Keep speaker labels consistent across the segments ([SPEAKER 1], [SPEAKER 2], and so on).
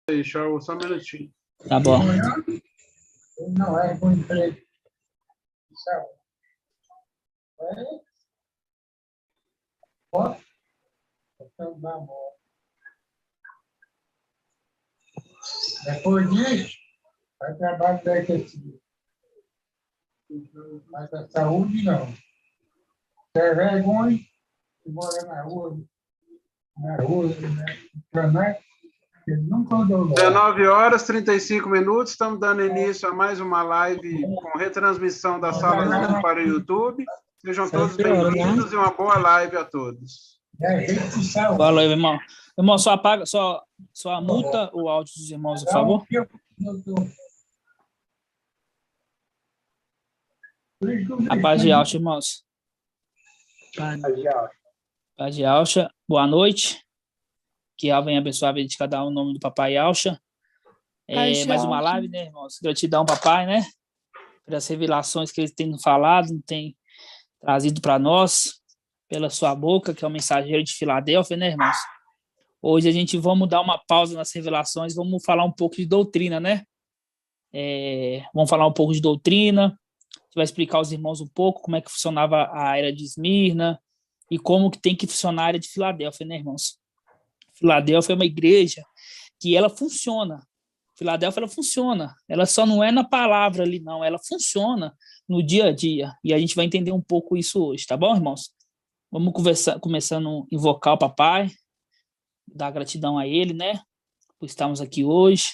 [SPEAKER 1] Deixa só um minutinho.
[SPEAKER 2] Tá bom.
[SPEAKER 3] Não é com emprego. Depois disso, vai trabalho da aquecida. Mas a saúde não. Se é vergonha, que mora na rua, né? Ele nunca andou lá.
[SPEAKER 1] 19 horas 35 minutos, estamos dando início a mais uma live com retransmissão da Sala Zoom para o YouTube. Sejam todos bem-vindos e uma boa live a todos.
[SPEAKER 2] Valeu, irmão. Irmão, só apaga, só muta o áudio dos irmãos, por favor. A paz de Alcha, irmãos. Paz de Alcha, boa noite. Que Ela venha abençoar a vida de cada um, em nome do Papai Alcha. Mais uma live, né, irmãos? Gratidão, papai, né? Pelas revelações que ele tem nos falado, tem trazido para nós, pela sua boca, que é o mensageiro de Filadélfia, né, irmãos? Hoje a gente vamos dar uma pausa nas revelações, vamos falar um pouco de doutrina, né? Vamos falar um pouco de doutrina, a gente vai explicar aos irmãos um pouco como é que funcionava a era de Esmirna e como que tem que funcionar a era de Filadélfia, né, irmãos? Filadélfia é uma igreja que ela funciona. Filadélfia, ela funciona. Ela só não é na palavra ali, não. Ela funciona no dia a dia. E a gente vai entender um pouco isso hoje, tá bom, irmãos? Vamos começando a invocar o papai, dar gratidão a ele, né? Por estarmos aqui hoje,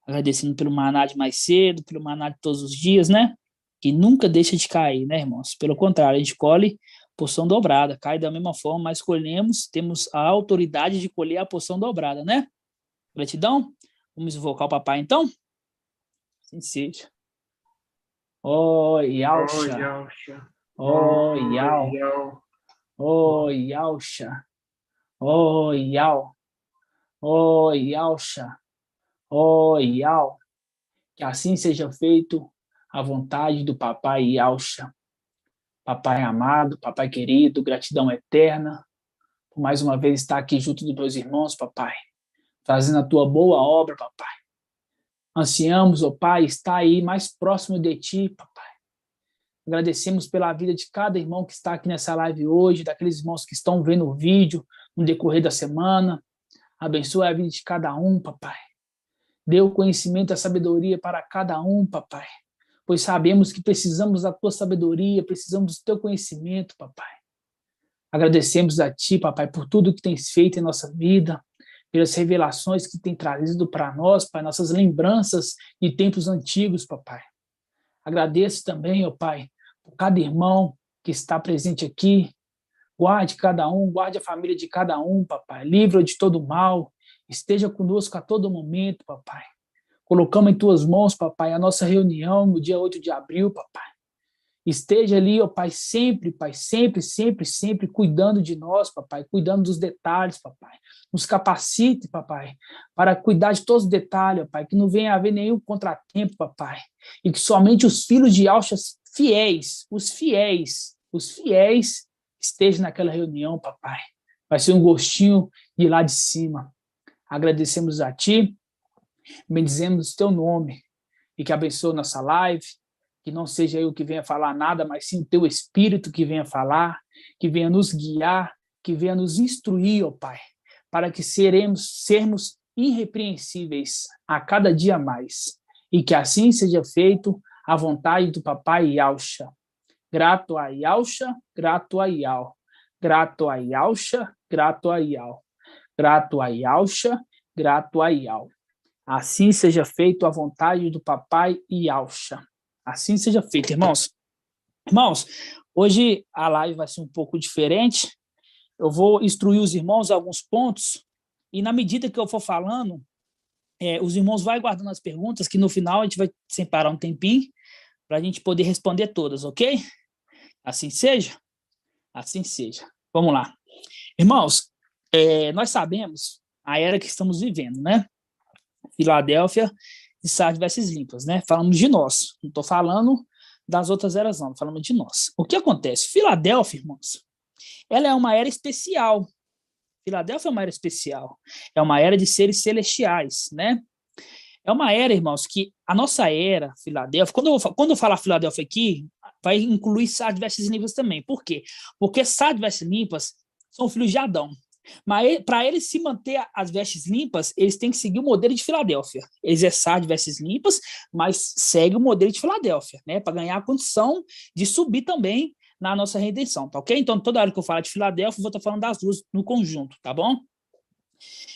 [SPEAKER 2] agradecendo pelo maná de mais cedo, pelo maná de todos os dias, né? Que nunca deixa de cair, né, irmãos? Pelo contrário, a gente colhe porção dobrada, cai da mesma forma, mas colhemos, temos a autoridade de colher a porção dobrada, né? Gratidão? Vamos invocar o papai, então? Assim seja. Ó, Yalcha. Ó, Yal. Ó, Yalcha. Ó, Yal. Ó, Yalcha. Ó, Yal. Que assim seja feito a vontade do papai Yalcha. Papai amado, papai querido, gratidão eterna, por mais uma vez estar aqui junto dos meus irmãos, papai, fazendo a tua boa obra, papai. Ansiamos, ó Pai, estar aí mais próximo de ti, papai. Agradecemos pela vida de cada irmão que está aqui nessa live hoje, daqueles irmãos que estão vendo o vídeo no decorrer da semana. Abençoa a vida de cada um, papai. Dê o conhecimento e a sabedoria para cada um, papai. Pois sabemos que precisamos da tua sabedoria, precisamos do teu conhecimento, papai. Agradecemos a ti, papai, por tudo que tens feito em nossa vida, pelas revelações que tem trazido para nós, pai, nossas lembranças de tempos antigos, papai. Agradeço também, ó Pai, por cada irmão que está presente aqui. Guarde cada um, guarde a família de cada um, papai. Livra-o de todo mal. Esteja conosco a todo momento, papai. Colocamos em tuas mãos, papai, a nossa reunião no dia 8 de abril, papai. Esteja ali, ó Pai, sempre, sempre cuidando de nós, papai, cuidando dos detalhes, papai. Nos capacite, papai, para cuidar de todos os detalhes, papai, que não venha haver nenhum contratempo, papai, e que somente os filhos de Alchas fiéis, os fiéis estejam naquela reunião, papai. Vai ser um gostinho de lá de cima. Agradecemos a ti, bendizemos o teu nome, e que abençoe nossa live, que não seja eu que venha falar nada, mas sim o teu Espírito que venha falar, que venha nos guiar, que venha nos instruir, ó Pai, para que sermos irrepreensíveis a cada dia mais, e que assim seja feito a vontade do Papai Yalcha. Grato a Yalcha, grato a Yal. Grato a Yalcha, grato a Yal. Grato a Yalcha, grato a Yal. Assim seja feito a vontade do Papai Yalcha. Assim seja feito, irmãos. Irmãos, hoje a live vai ser um pouco diferente. Eu vou instruir os irmãos alguns pontos e na medida que eu for falando, os irmãos vão guardando as perguntas que no final a gente vai separar um tempinho para a gente poder responder todas, ok? Assim seja? Assim seja. Vamos lá. Irmãos, nós sabemos a era que estamos vivendo, né? Filadélfia e Sardes versus Limpas, né? Falamos de nós. Não estou falando das outras eras, não. Falamos de nós. O que acontece? Filadélfia, irmãos, ela é uma era especial. Filadélfia é uma era especial. É uma era de seres celestiais, né? É uma era, irmãos, que a nossa era, Filadélfia, quando eu falar Filadélfia aqui, vai incluir Sardes, Vestes Limpas também. Por quê? Porque Sardes, Vestes Limpas são filhos de Adão. Mas para eles se manter as vestes limpas, eles têm que seguir o modelo de Filadélfia. Eles é Sardes, vestes limpas, mas segue o modelo de Filadélfia, né? Para ganhar a condição de subir também na nossa redenção, tá ok? Então, toda hora que eu falar de Filadélfia, eu vou estar falando das duas no conjunto, tá bom?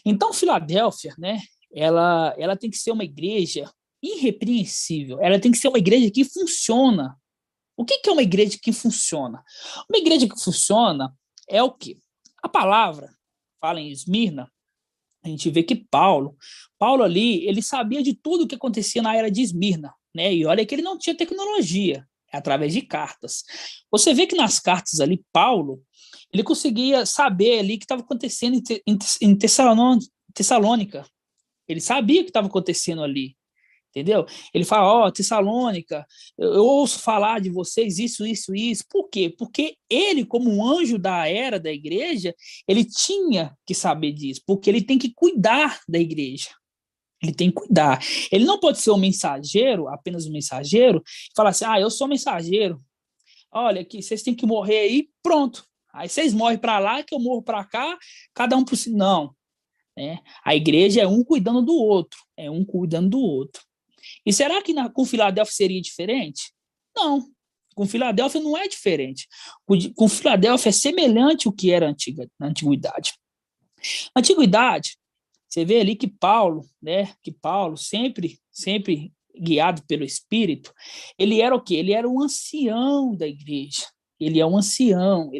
[SPEAKER 2] Então, Filadélfia, né? Ela tem que ser uma igreja irrepreensível. Ela tem que ser uma igreja que funciona. O que é uma igreja que funciona? Uma igreja que funciona é o quê? A palavra fala em Esmirna, a gente vê que Paulo ali, ele sabia de tudo o que acontecia na era de Esmirna, né? E olha que ele não tinha tecnologia, através de cartas. Você vê que nas cartas ali, Paulo, ele conseguia saber ali o que estava acontecendo em Tessalônica. Ele sabia o que estava acontecendo ali, entendeu? Ele fala, Tessalônica, eu ouço falar de vocês isso. Por quê? Porque ele, como um anjo da era da igreja, ele tinha que saber disso, porque ele tem que cuidar da igreja. Ele tem que cuidar. Ele não pode ser um mensageiro, apenas um mensageiro, e falar assim, eu sou mensageiro. Olha, aqui, vocês têm que morrer aí, pronto. Aí vocês morrem para lá, que eu morro para cá, cada um por si. Não. Né? A igreja é um cuidando do outro. E será que com Filadélfia seria diferente? Não. Com Filadélfia não é diferente. Com Filadélfia é semelhante ao que era na antiguidade. Na antiguidade, você vê ali que Paulo, né? Que Paulo sempre guiado pelo Espírito, ele era o quê? Ele era um ancião da igreja. Ele era um ancião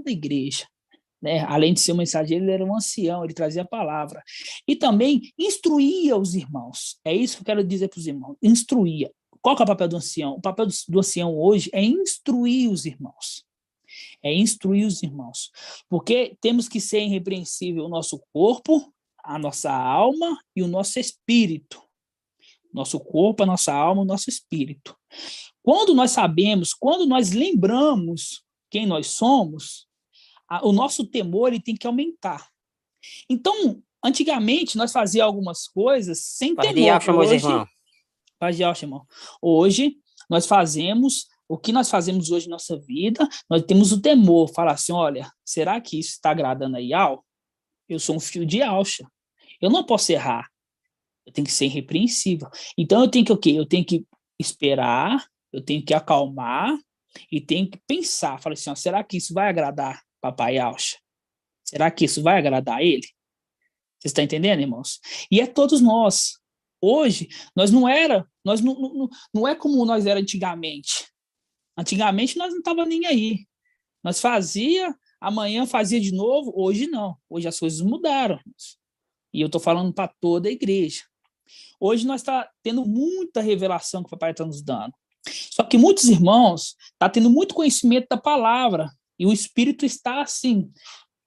[SPEAKER 2] da igreja. Né? Além de ser um mensageiro, ele era um ancião, ele trazia a palavra. E também instruía os irmãos. É isso que eu quero dizer para os irmãos. Instruía. Qual que é o papel do ancião? O papel do ancião hoje é instruir os irmãos. Porque temos que ser irrepreensível o nosso corpo, a nossa alma e o nosso espírito. Nosso corpo, a nossa alma, o nosso espírito. Quando nós sabemos, quando nós lembramos quem nós somos, o nosso temor ele tem que aumentar. Então, antigamente, nós fazíamos algumas coisas sem temor. Hoje, nós fazemos o que nós fazemos hoje na nossa vida, nós temos o temor, falar assim, olha, será que isso está agradando a Yal? Eu sou um filho de Alcha. Eu não posso errar. Eu tenho que ser irrepreensível. Então, eu tenho que o quê? Eu tenho que esperar, eu tenho que acalmar e tenho que pensar. Falar assim, será que isso vai agradar Papai Alcha? Será que isso vai agradar a ele? Você está entendendo, irmãos? E é todos nós. Hoje, nós não é como nós era antigamente. Antigamente, nós não estava nem aí. Nós fazia, amanhã fazia de novo, hoje não. Hoje as coisas mudaram. E eu estou falando para toda a igreja. Hoje nós está tendo muita revelação que o papai está nos dando. Só que muitos irmãos estão tendo muito conhecimento da palavra e o espírito está assim,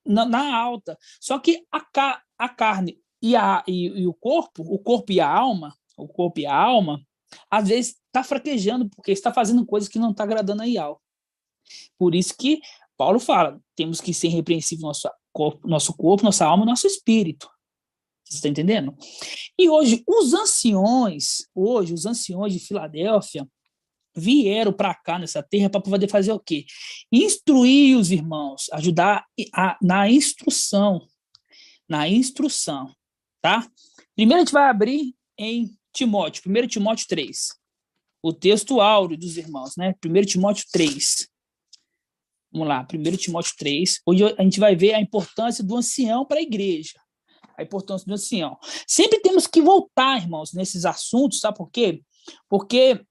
[SPEAKER 2] na alta. Só que a carne e o corpo e a alma, às vezes está fraquejando porque está fazendo coisas que não está agradando a Yal. Por isso que Paulo fala, temos que ser irrepreensível nosso corpo, nossa alma e nosso espírito. Você está entendendo? E hoje, os anciões de Filadélfia vieram para cá, nessa terra, para poder fazer o quê? Instruir os irmãos, ajudar na instrução, tá? Primeiro a gente vai abrir em Timóteo, 1 Timóteo 3, o texto áureo dos irmãos, né? 1 Timóteo 3. Vamos lá, 1 Timóteo 3. Hoje a gente vai ver a importância do ancião para a igreja. A importância do ancião. Sempre temos que voltar, irmãos, nesses assuntos, sabe por quê? Porque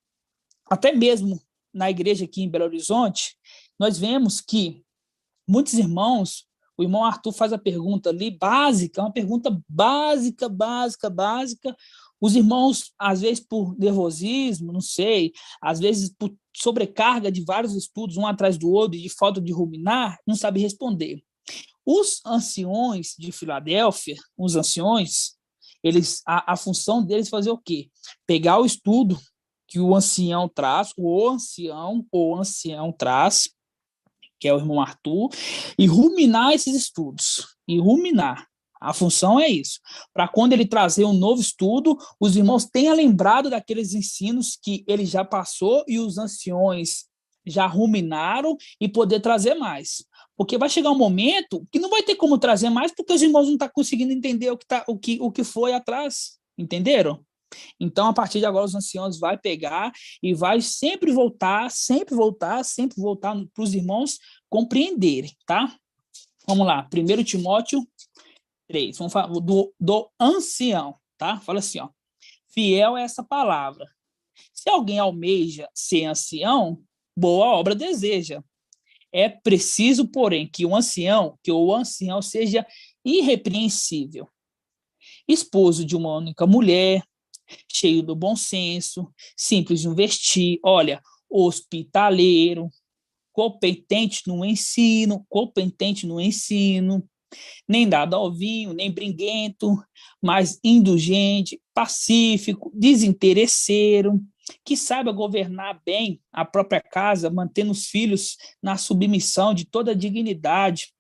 [SPEAKER 2] até mesmo na igreja aqui em Belo Horizonte, nós vemos que muitos irmãos, o irmão Arthur faz a pergunta ali, básica, uma pergunta básica. Os irmãos, às vezes por nervosismo, não sei, às vezes por sobrecarga de vários estudos, um atrás do outro, e de falta de ruminar, não sabem responder. Os anciões de Filadélfia, a função deles é fazer o quê? Pegar o estudo que o ancião traz, o ancião traz, que é o irmão Arthur, e ruminar esses estudos, e ruminar. A função é isso, para quando ele trazer um novo estudo, os irmãos tenham lembrado daqueles ensinos que ele já passou e os anciões já ruminaram e poder trazer mais. Porque vai chegar um momento que não vai ter como trazer mais, porque os irmãos não estão conseguindo entender o que foi atrás, entenderam? Então, a partir de agora, os anciãos vai pegar e vai sempre voltar para os irmãos compreenderem, tá? Vamos lá, 1 Timóteo 3, vamos falar do ancião, tá? Fala assim, ó, fiel é essa palavra. Se alguém almeja ser ancião, boa obra deseja. É preciso, porém, que o ancião seja irrepreensível, esposo de uma única mulher, cheio do bom senso, simples de um vestir, olha, hospitaleiro, competente no ensino, nem dado ao vinho, nem briguento, mas indulgente, pacífico, desinteresseiro, que saiba governar bem a própria casa, mantendo os filhos na submissão de toda dignidade.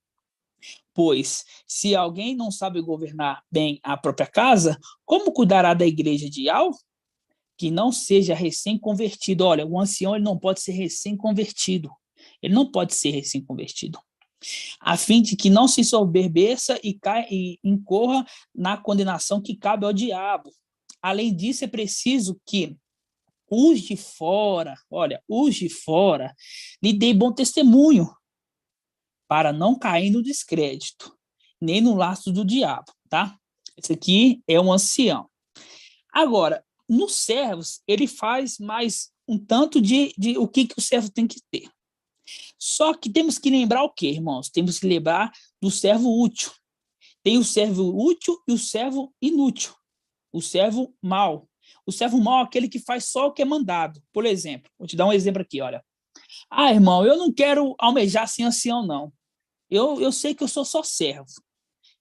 [SPEAKER 2] Pois, se alguém não sabe governar bem a própria casa, como cuidará da igreja de algo? Que não seja recém-convertido. Olha, o ancião ele não pode ser recém-convertido. Ele não pode ser recém-convertido. A fim de que não se soberbeça e incorra na condenação que cabe ao diabo. Além disso, é preciso que os de fora lhe deem bom testemunho, para não cair no descrédito, nem no laço do diabo, tá? Esse aqui é um ancião. Agora, nos servos, ele faz mais um tanto de o que o servo tem que ter. Só que temos que lembrar o quê, irmãos? Temos que lembrar do servo útil. Tem o servo útil e o servo inútil. O servo mau. O servo mau é aquele que faz só o que é mandado. Por exemplo, vou te dar um exemplo aqui, olha. Ah, irmão, eu não quero almejar ser ancião, não. Eu sei que eu sou só servo.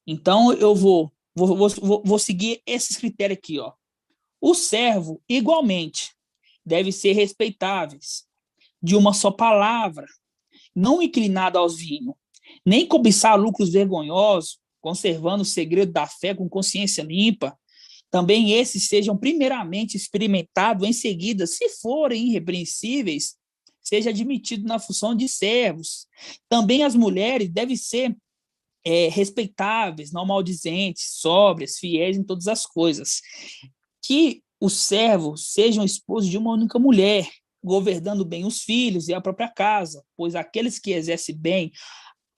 [SPEAKER 2] Então, eu vou seguir esses critérios aqui, ó. O servo, igualmente, deve ser respeitáveis, de uma só palavra, não inclinado aos vinhos, nem cobiçar lucros vergonhosos, conservando o segredo da fé com consciência limpa. Também esses sejam primeiramente experimentados, em seguida, se forem irrepreensíveis, seja admitido na função de servos. Também as mulheres devem ser respeitáveis, não maldizentes, sóbrias, fiéis em todas as coisas. Que os servos sejam esposos de uma única mulher, governando bem os filhos e a própria casa, pois aqueles que exercem bem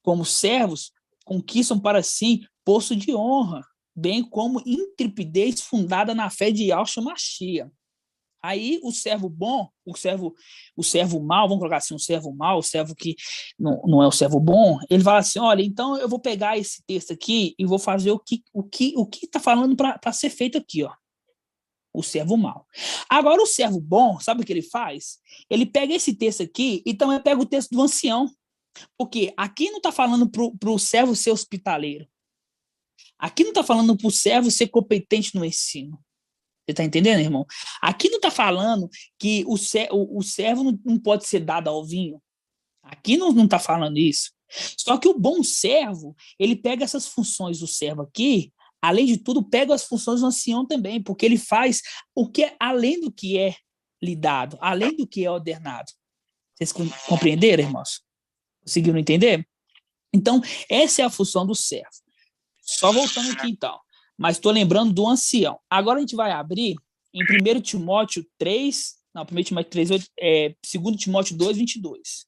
[SPEAKER 2] como servos conquistam para si posto de honra, bem como intrepidez fundada na fé de Yahshua Mashiach. Aí o servo bom, o servo mau, vamos colocar assim, o servo mau, o servo que não é o servo bom, ele fala assim, olha, então eu vou pegar esse texto aqui e vou fazer o que está falando para ser feito aqui, ó. O servo mau. Agora, o servo bom, sabe o que ele faz? Ele pega esse texto aqui e também pega o texto do ancião. Porque aqui não está falando para o servo ser hospitaleiro. Aqui não está falando para o servo ser competente no ensino. Você está entendendo, irmão? Aqui não está falando que o servo não pode ser dado ao vinho. Aqui não está falando isso. Só que o bom servo, ele pega essas funções do servo aqui, além de tudo, pega as funções do ancião também, porque ele faz o que é além do que é lhe dado, além do que é ordenado. Vocês compreenderam, irmãos? Conseguiram entender? Então, essa é a função do servo. Só voltando aqui, então. Mas estou lembrando do ancião. Agora a gente vai abrir em 1 Timóteo 3, não, 1 Timóteo 3, 2 Timóteo 2, 22.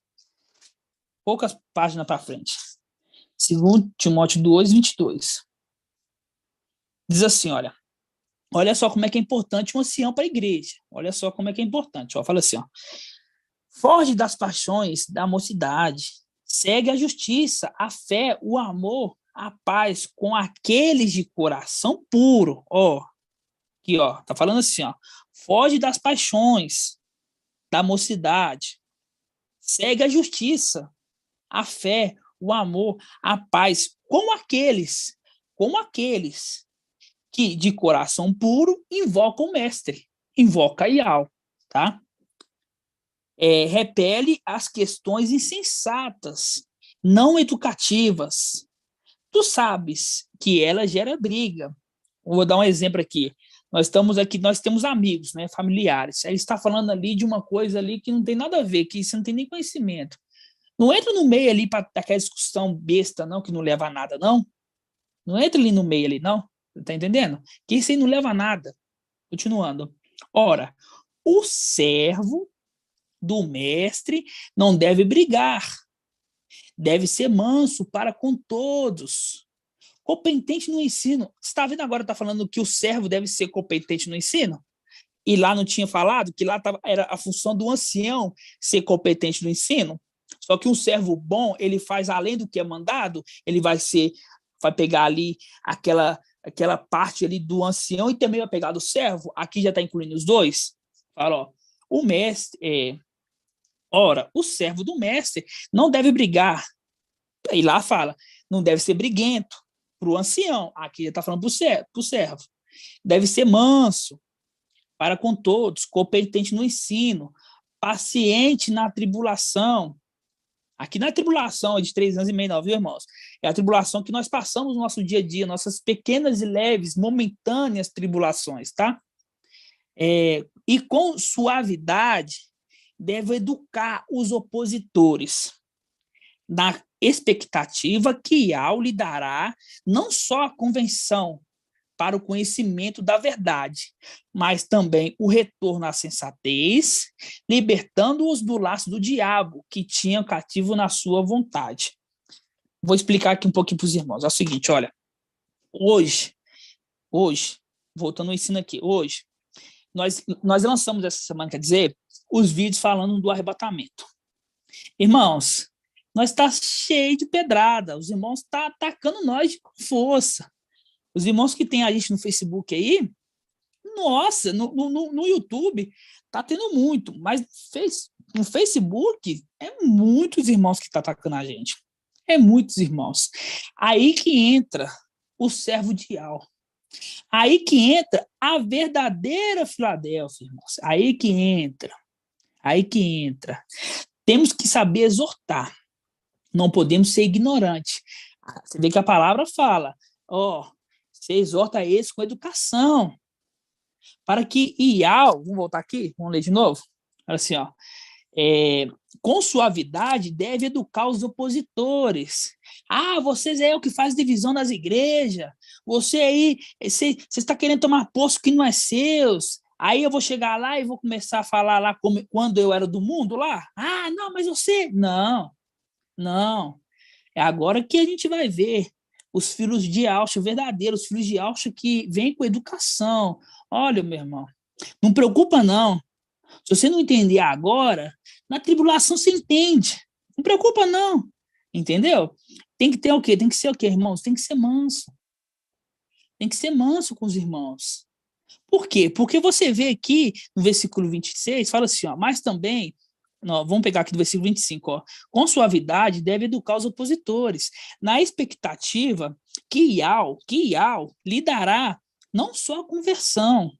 [SPEAKER 2] Poucas páginas para frente. 2 Timóteo 2, 22. Diz assim, olha só como é que é importante um ancião para a igreja. Olha só como é que é importante. Fala assim, ó. Foge das paixões da mocidade, segue a justiça, a fé, o amor, a paz com aqueles de coração puro. Aqui, tá falando assim, foge das paixões da mocidade, segue a justiça, a fé, o amor, a paz com aqueles que de coração puro invocam o mestre, invoca Yahweh, tá? repele as questões insensatas, não educativas. Tu sabes que ela gera briga. Vou dar um exemplo aqui. Nós temos amigos, né, familiares. Aí está falando ali de uma coisa ali que não tem nada a ver, que você não tem nem conhecimento. Não entra no meio ali para aquela discussão besta, não, que não leva a nada, não. Não entra ali no meio ali, não. Tá entendendo? Que isso aí não leva a nada. Continuando. Ora, o servo do mestre não deve brigar, deve ser manso para com todos, competente no ensino. Você está vendo agora, está falando que o servo deve ser competente no ensino? E lá não tinha falado que lá era a função do ancião ser competente no ensino? Só que um servo bom, ele faz além do que é mandado, ele vai pegar ali aquela parte ali do ancião e também vai pegar do servo. Aqui já está incluindo os dois. Fala, ó, o mestre, ora, o servo do mestre não deve brigar. E lá fala, não deve ser briguento para o ancião. Aqui já está falando para o servo. Deve ser manso para com todos, competente no ensino, paciente na tribulação. Aqui na tribulação é de 3 anos e meio, não, viu, irmãos? É a tribulação que nós passamos no nosso dia a dia, nossas pequenas e leves, momentâneas tribulações, tá? E com suavidade deve educar os opositores, na expectativa que Al lhe dará não só a convenção para o conhecimento da verdade, mas também o retorno à sensatez, libertando-os do laço do diabo, que tinha cativo na sua vontade. Vou explicar aqui um pouquinho para os irmãos. É o seguinte, olha, hoje, voltando ao ensino aqui, hoje, nós lançamos essa semana, quer dizer, os vídeos falando do arrebatamento. Irmãos, nós está cheio de pedrada, os irmãos estão atacando nós com força. Os irmãos que tem a gente no Facebook aí, nossa, no YouTube tá tendo muito, mas no Facebook é muitos irmãos que estão atacando a gente. É muitos irmãos. Aí que entra o servo de Al. Aí que entra a verdadeira Filadélfia, irmãos. Aí que entra. Temos que saber exortar. Não podemos ser ignorantes. Você vê que a palavra fala, você exorta eles com educação, para que Ial, vamos voltar aqui, vamos ler de novo, assim, com suavidade deve educar os opositores. Vocês é o que faz divisão nas igrejas, você aí, você está querendo tomar posto que não é seus, aí eu vou chegar lá e vou começar a falar lá quando eu era do mundo lá, não, mas você, não, é agora que a gente vai ver os filhos de Alcha verdadeiros, os filhos de Alcha que vêm com educação. Olha, meu irmão, não preocupa não. Se você não entender agora, na tribulação você entende. Não preocupa não. Entendeu? Tem que ter o quê? Tem que ser o quê, irmãos? Tem que ser manso. Tem que ser manso com os irmãos. Por quê? Porque você vê aqui no versículo 26, fala assim, mas também, vamos pegar aqui do versículo 25, com suavidade deve educar os opositores, na expectativa que Ial lhe dará não só a conversão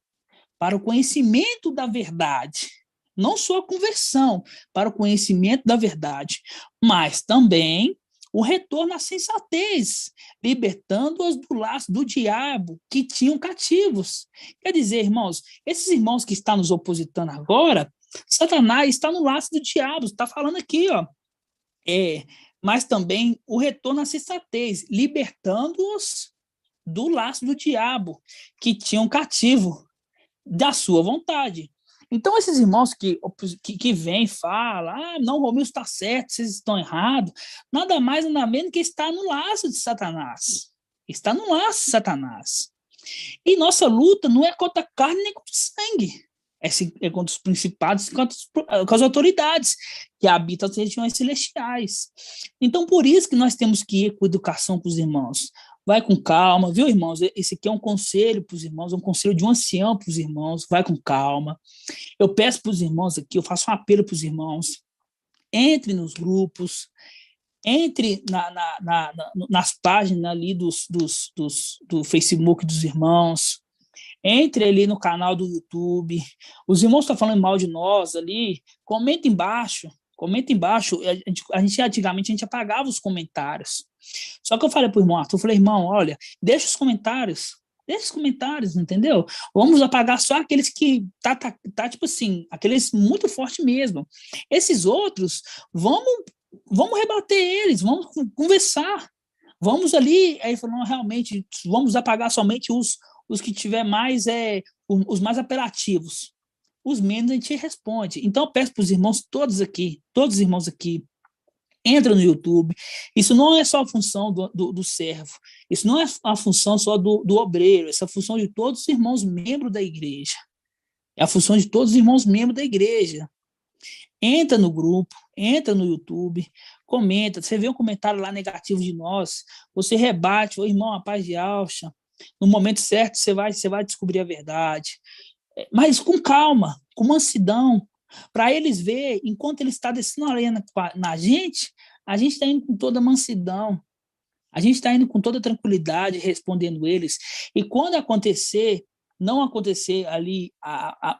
[SPEAKER 2] para o conhecimento da verdade, não só a conversão para o conhecimento da verdade, mas também o retorno à sensatez, libertando-os do laço do diabo que tinham cativos. Quer dizer, irmãos, esses irmãos que estão nos opositando agora, Satanás está no laço do diabo, está falando aqui, mas também o retorno à sensatez, libertando-os do laço do diabo, que tinham cativo da sua vontade. Então, esses irmãos que vêm e falam, não, Romildo está certo, vocês estão errados, nada mais, nada menos que está no laço de Satanás. Está no laço de Satanás. E nossa luta não é contra a carne nem contra o sangue, é contra os principados, contra as autoridades que habitam as regiões celestiais. Então, por isso que nós temos que ir com educação para os irmãos. Vai com calma, viu, irmãos? Esse aqui é um conselho para os irmãos, um conselho de um ancião para os irmãos. Vai com calma. Eu peço para os irmãos aqui, eu faço um apelo para os irmãos. Entre nos grupos, entre nas páginas ali do Facebook dos irmãos. Entre ali no canal do YouTube. Os irmãos estão falando mal de nós ali, comenta embaixo. Comenta embaixo. Antigamente a gente apagava os comentários. Só que eu falei para o irmão Arthur, eu falei, irmão, olha, deixa os comentários, entendeu? Vamos apagar só aqueles que tá tipo assim, aqueles muito forte mesmo. Esses outros, vamos rebater eles, vamos conversar. Vamos ali, aí ele falou, não, realmente, vamos apagar somente os que tiver mais, os mais apelativos. Os menos a gente responde. Então eu peço para os irmãos todos os irmãos aqui, entra no YouTube. Isso não é só a função do servo. Isso não é a função só do obreiro. Essa é a função de todos os irmãos membros da igreja. É a função de todos os irmãos membros da igreja. Entra no grupo, entra no YouTube, comenta. Você vê um comentário lá negativo de nós, você rebate, ô irmão, a paz de Alcha. No momento certo, você vai descobrir a verdade. Mas com calma, com mansidão, para eles ver, enquanto ele está descendo a lenha na gente, a gente está indo com toda mansidão, a gente está indo com toda tranquilidade, respondendo eles. E quando não acontecer ali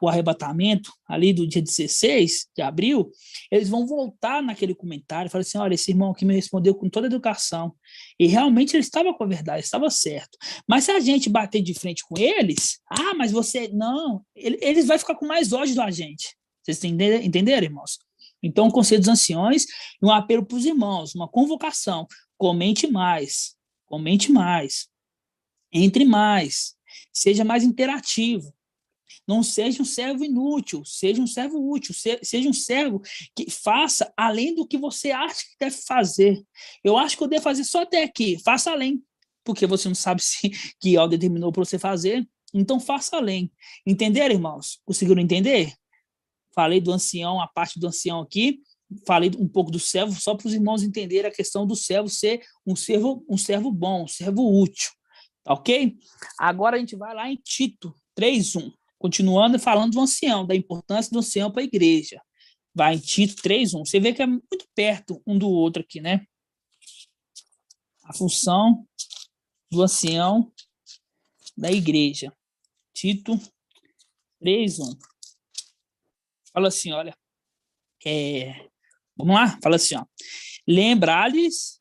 [SPEAKER 2] o arrebatamento, ali do dia 16 de abril, eles vão voltar naquele comentário e falar assim, olha, esse irmão aqui me respondeu com toda educação. E realmente ele estava com a verdade, estava certo. Mas se a gente bater de frente com eles, mas você... Não, eles vão ficar com mais ódio da gente. Vocês entenderam, irmãos? Então, o Conselho dos Anciões, um apelo para os irmãos, uma convocação. Comente mais, entre mais, seja mais interativo. Não seja um servo inútil, seja um servo útil, seja um servo que faça além do que você acha que deve fazer. Eu acho que eu devo fazer só até aqui, faça além, porque você não sabe se que algo determinou para você fazer, então faça além. Entenderam, irmãos? Conseguiram entender? Falei do ancião, a parte do ancião aqui, falei um pouco do servo, só para os irmãos entenderem a questão do servo ser um servo bom, um servo útil, tá ok? Agora a gente vai lá em Tito 3:1, continuando falando do ancião, da importância do ancião para a igreja. Vai em Tito 3:1, você vê que é muito perto um do outro aqui, né? A função do ancião da igreja. Tito 3:1. Fala assim, olha, vamos lá? Fala assim, ó. Lembrar-lhes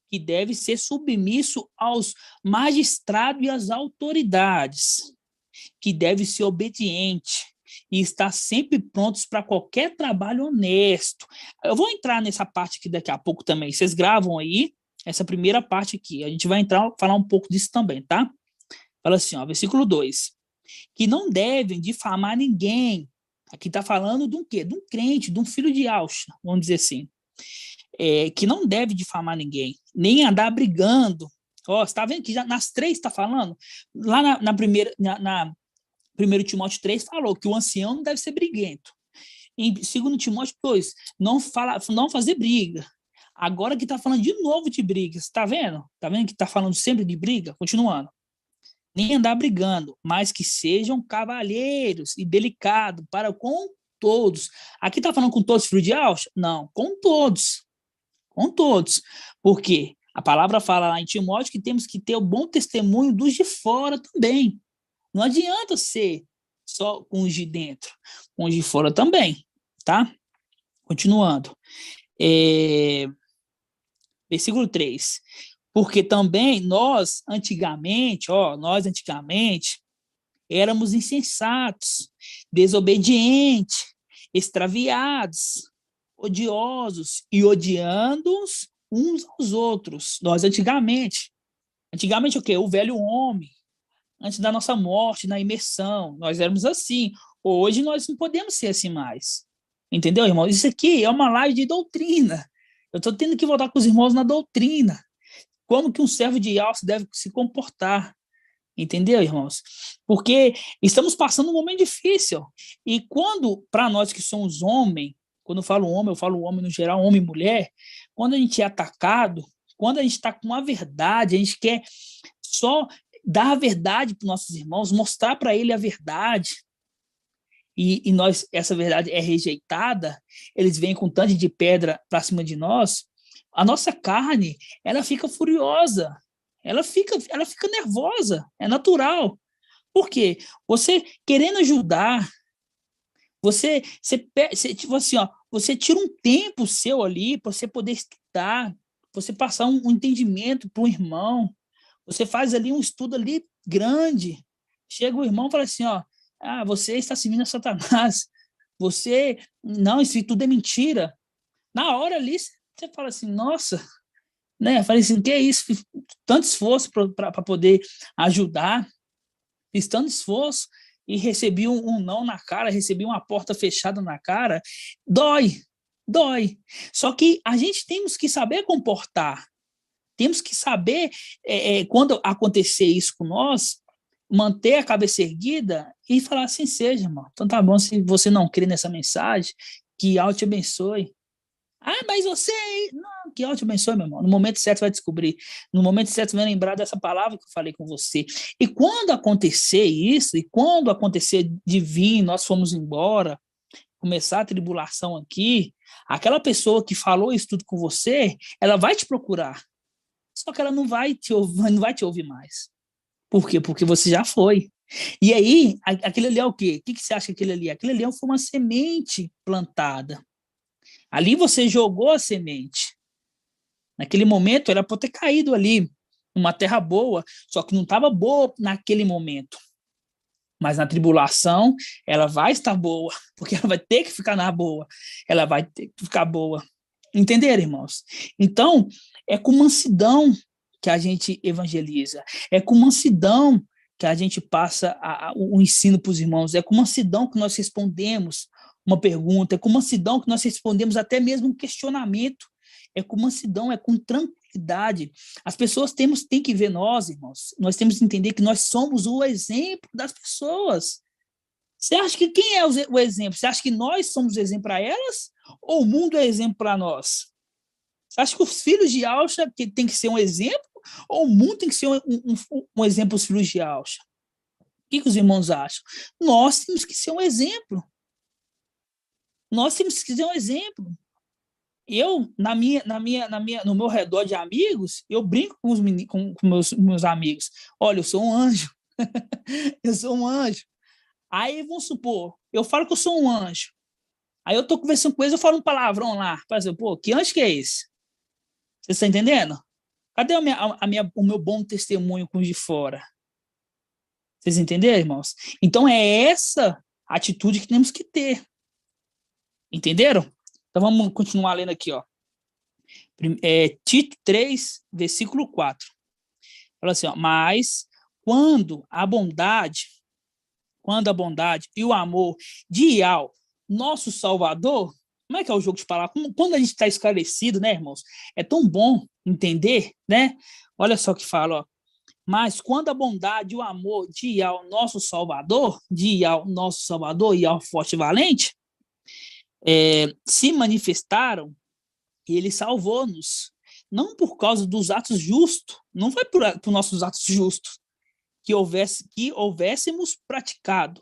[SPEAKER 2] que deve ser submisso aos magistrados e às autoridades, que deve ser obediente e estar sempre prontos para qualquer trabalho honesto. Eu vou entrar nessa parte aqui daqui a pouco também. Vocês gravam aí essa primeira parte aqui. A gente vai falar um pouco disso também, tá? Fala assim, ó, versículo 2. Que não devem difamar ninguém. Aqui está falando de um quê? De um crente, de um filho de Alcha, vamos dizer assim. Que não deve difamar ninguém, nem andar brigando. Ó, você está vendo que já nas 3 está falando? Lá na primeira, na 1 Timóteo 3 falou que o ancião não deve ser briguento. Em 2 Timóteo 2, não fazer briga. Agora que está falando de novo de briga, você está vendo? Está vendo que está falando sempre de briga? Continuando. Nem andar brigando, mas que sejam cavalheiros e delicados para com todos. Aqui está falando com todos, filho de Alcha? Não, com todos. Com todos. Por quê? A palavra fala lá em Timóteo que temos que ter o bom testemunho dos de fora também. Não adianta ser só com os de dentro, com os de fora também, tá? Continuando. Versículo 3. Porque também nós antigamente éramos insensatos, desobedientes, extraviados, odiosos e odiando-os uns aos outros. Nós antigamente o quê? O velho homem, antes da nossa morte, na imersão, nós éramos assim. Hoje nós não podemos ser assim mais. Entendeu, irmão? Isso aqui é uma live de doutrina. Eu estou tendo que voltar com os irmãos na doutrina. Como que um servo de Alça deve se comportar. Entendeu, irmãos? Porque estamos passando um momento difícil. E quando, para nós que somos homens, quando eu falo homem no geral, homem e mulher, quando a gente é atacado, quando a gente está com a verdade, a gente quer só dar a verdade para os nossos irmãos, mostrar para ele a verdade, e essa verdade é rejeitada, eles vêm com tanto de pedra para cima de nós, a nossa carne, ela fica furiosa, ela fica nervosa, é natural, Por quê? Você querendo ajudar, você tipo assim, ó, você tira um tempo seu ali para você poder estudar, você passar um entendimento para o irmão, você faz ali um estudo ali grande. Chega o irmão e fala assim, ó, você está servindo a Satanás, você, não, isso tudo é mentira. Na hora ali, você fala assim, nossa, né? Eu falei assim, que é isso? Fiz tanto esforço para poder ajudar, fiz tanto esforço e recebi um não na cara, recebi uma porta fechada na cara. Dói, dói. Só que a gente temos que saber comportar, temos que saber, quando acontecer isso com nós, manter a cabeça erguida e falar assim, seja, irmão. Então tá bom, se você não crê nessa mensagem, que Deus te abençoe. Mas você... Não, que Deus te abençoe, meu irmão. No momento certo você vai descobrir. No momento certo você vai lembrar dessa palavra que eu falei com você. E quando acontecer isso, e quando acontecer de vir, nós fomos embora, começar a tribulação aqui, aquela pessoa que falou isso tudo com você, ela vai te procurar. Só que ela não vai te ouvir mais. Por quê? Porque você já foi. E aí, aquele ali é o quê? O que você acha que aquele ali é? Aquele ali foi uma semente plantada. Ali você jogou a semente. Naquele momento, era para ter caído ali, uma terra boa, só que não estava boa naquele momento. Mas na tribulação, ela vai estar boa, porque ela vai ter que ficar na boa. Ela vai ter que ficar boa. Entenderam, irmãos? Então, é com mansidão que a gente evangeliza. É com mansidão que a gente passa o ensino para os irmãos. É com mansidão que nós respondemos uma pergunta. É com mansidão que nós respondemos até mesmo um questionamento. É com mansidão, é com tranquilidade. As pessoas têm que ver nós, irmãos. Nós temos que entender que nós somos o exemplo das pessoas. Você acha que quem é o exemplo? Você acha que nós somos o exemplo para elas? Ou o mundo é exemplo para nós? Você acha que os filhos de Alcha tem que ser um exemplo? Ou o mundo tem que ser um exemplo para os filhos de Alcha? O que os irmãos acham? Nós temos que ser um exemplo. Nós temos que ser um exemplo. Eu, no meu redor de amigos, eu brinco com meus amigos. Olha, eu sou um anjo. Eu sou um anjo. Aí, vamos supor, eu falo que eu sou um anjo. Aí eu tô conversando com eles, eu falo um palavrão lá. Por exemplo, que anjo que é esse? Você está entendendo? Cadê o meu bom testemunho com os de fora? Vocês entenderam, irmãos? Então é essa atitude que temos que ter. Entenderam? Então vamos continuar lendo aqui, ó. Tito 3, versículo 4. Fala assim, ó, mas quando a bondade e o amor de Yahweh, nosso Salvador, como é que é o jogo de palavras? Quando a gente está esclarecido, né, irmãos? É tão bom entender, né? Olha só o que fala, ó. Mas quando a bondade e o amor de Yahweh, nosso Salvador, Yahweh forte e valente, se manifestaram, ele salvou-nos. Não por causa dos atos justos, não foi por nossos atos justos que houvéssemos praticado,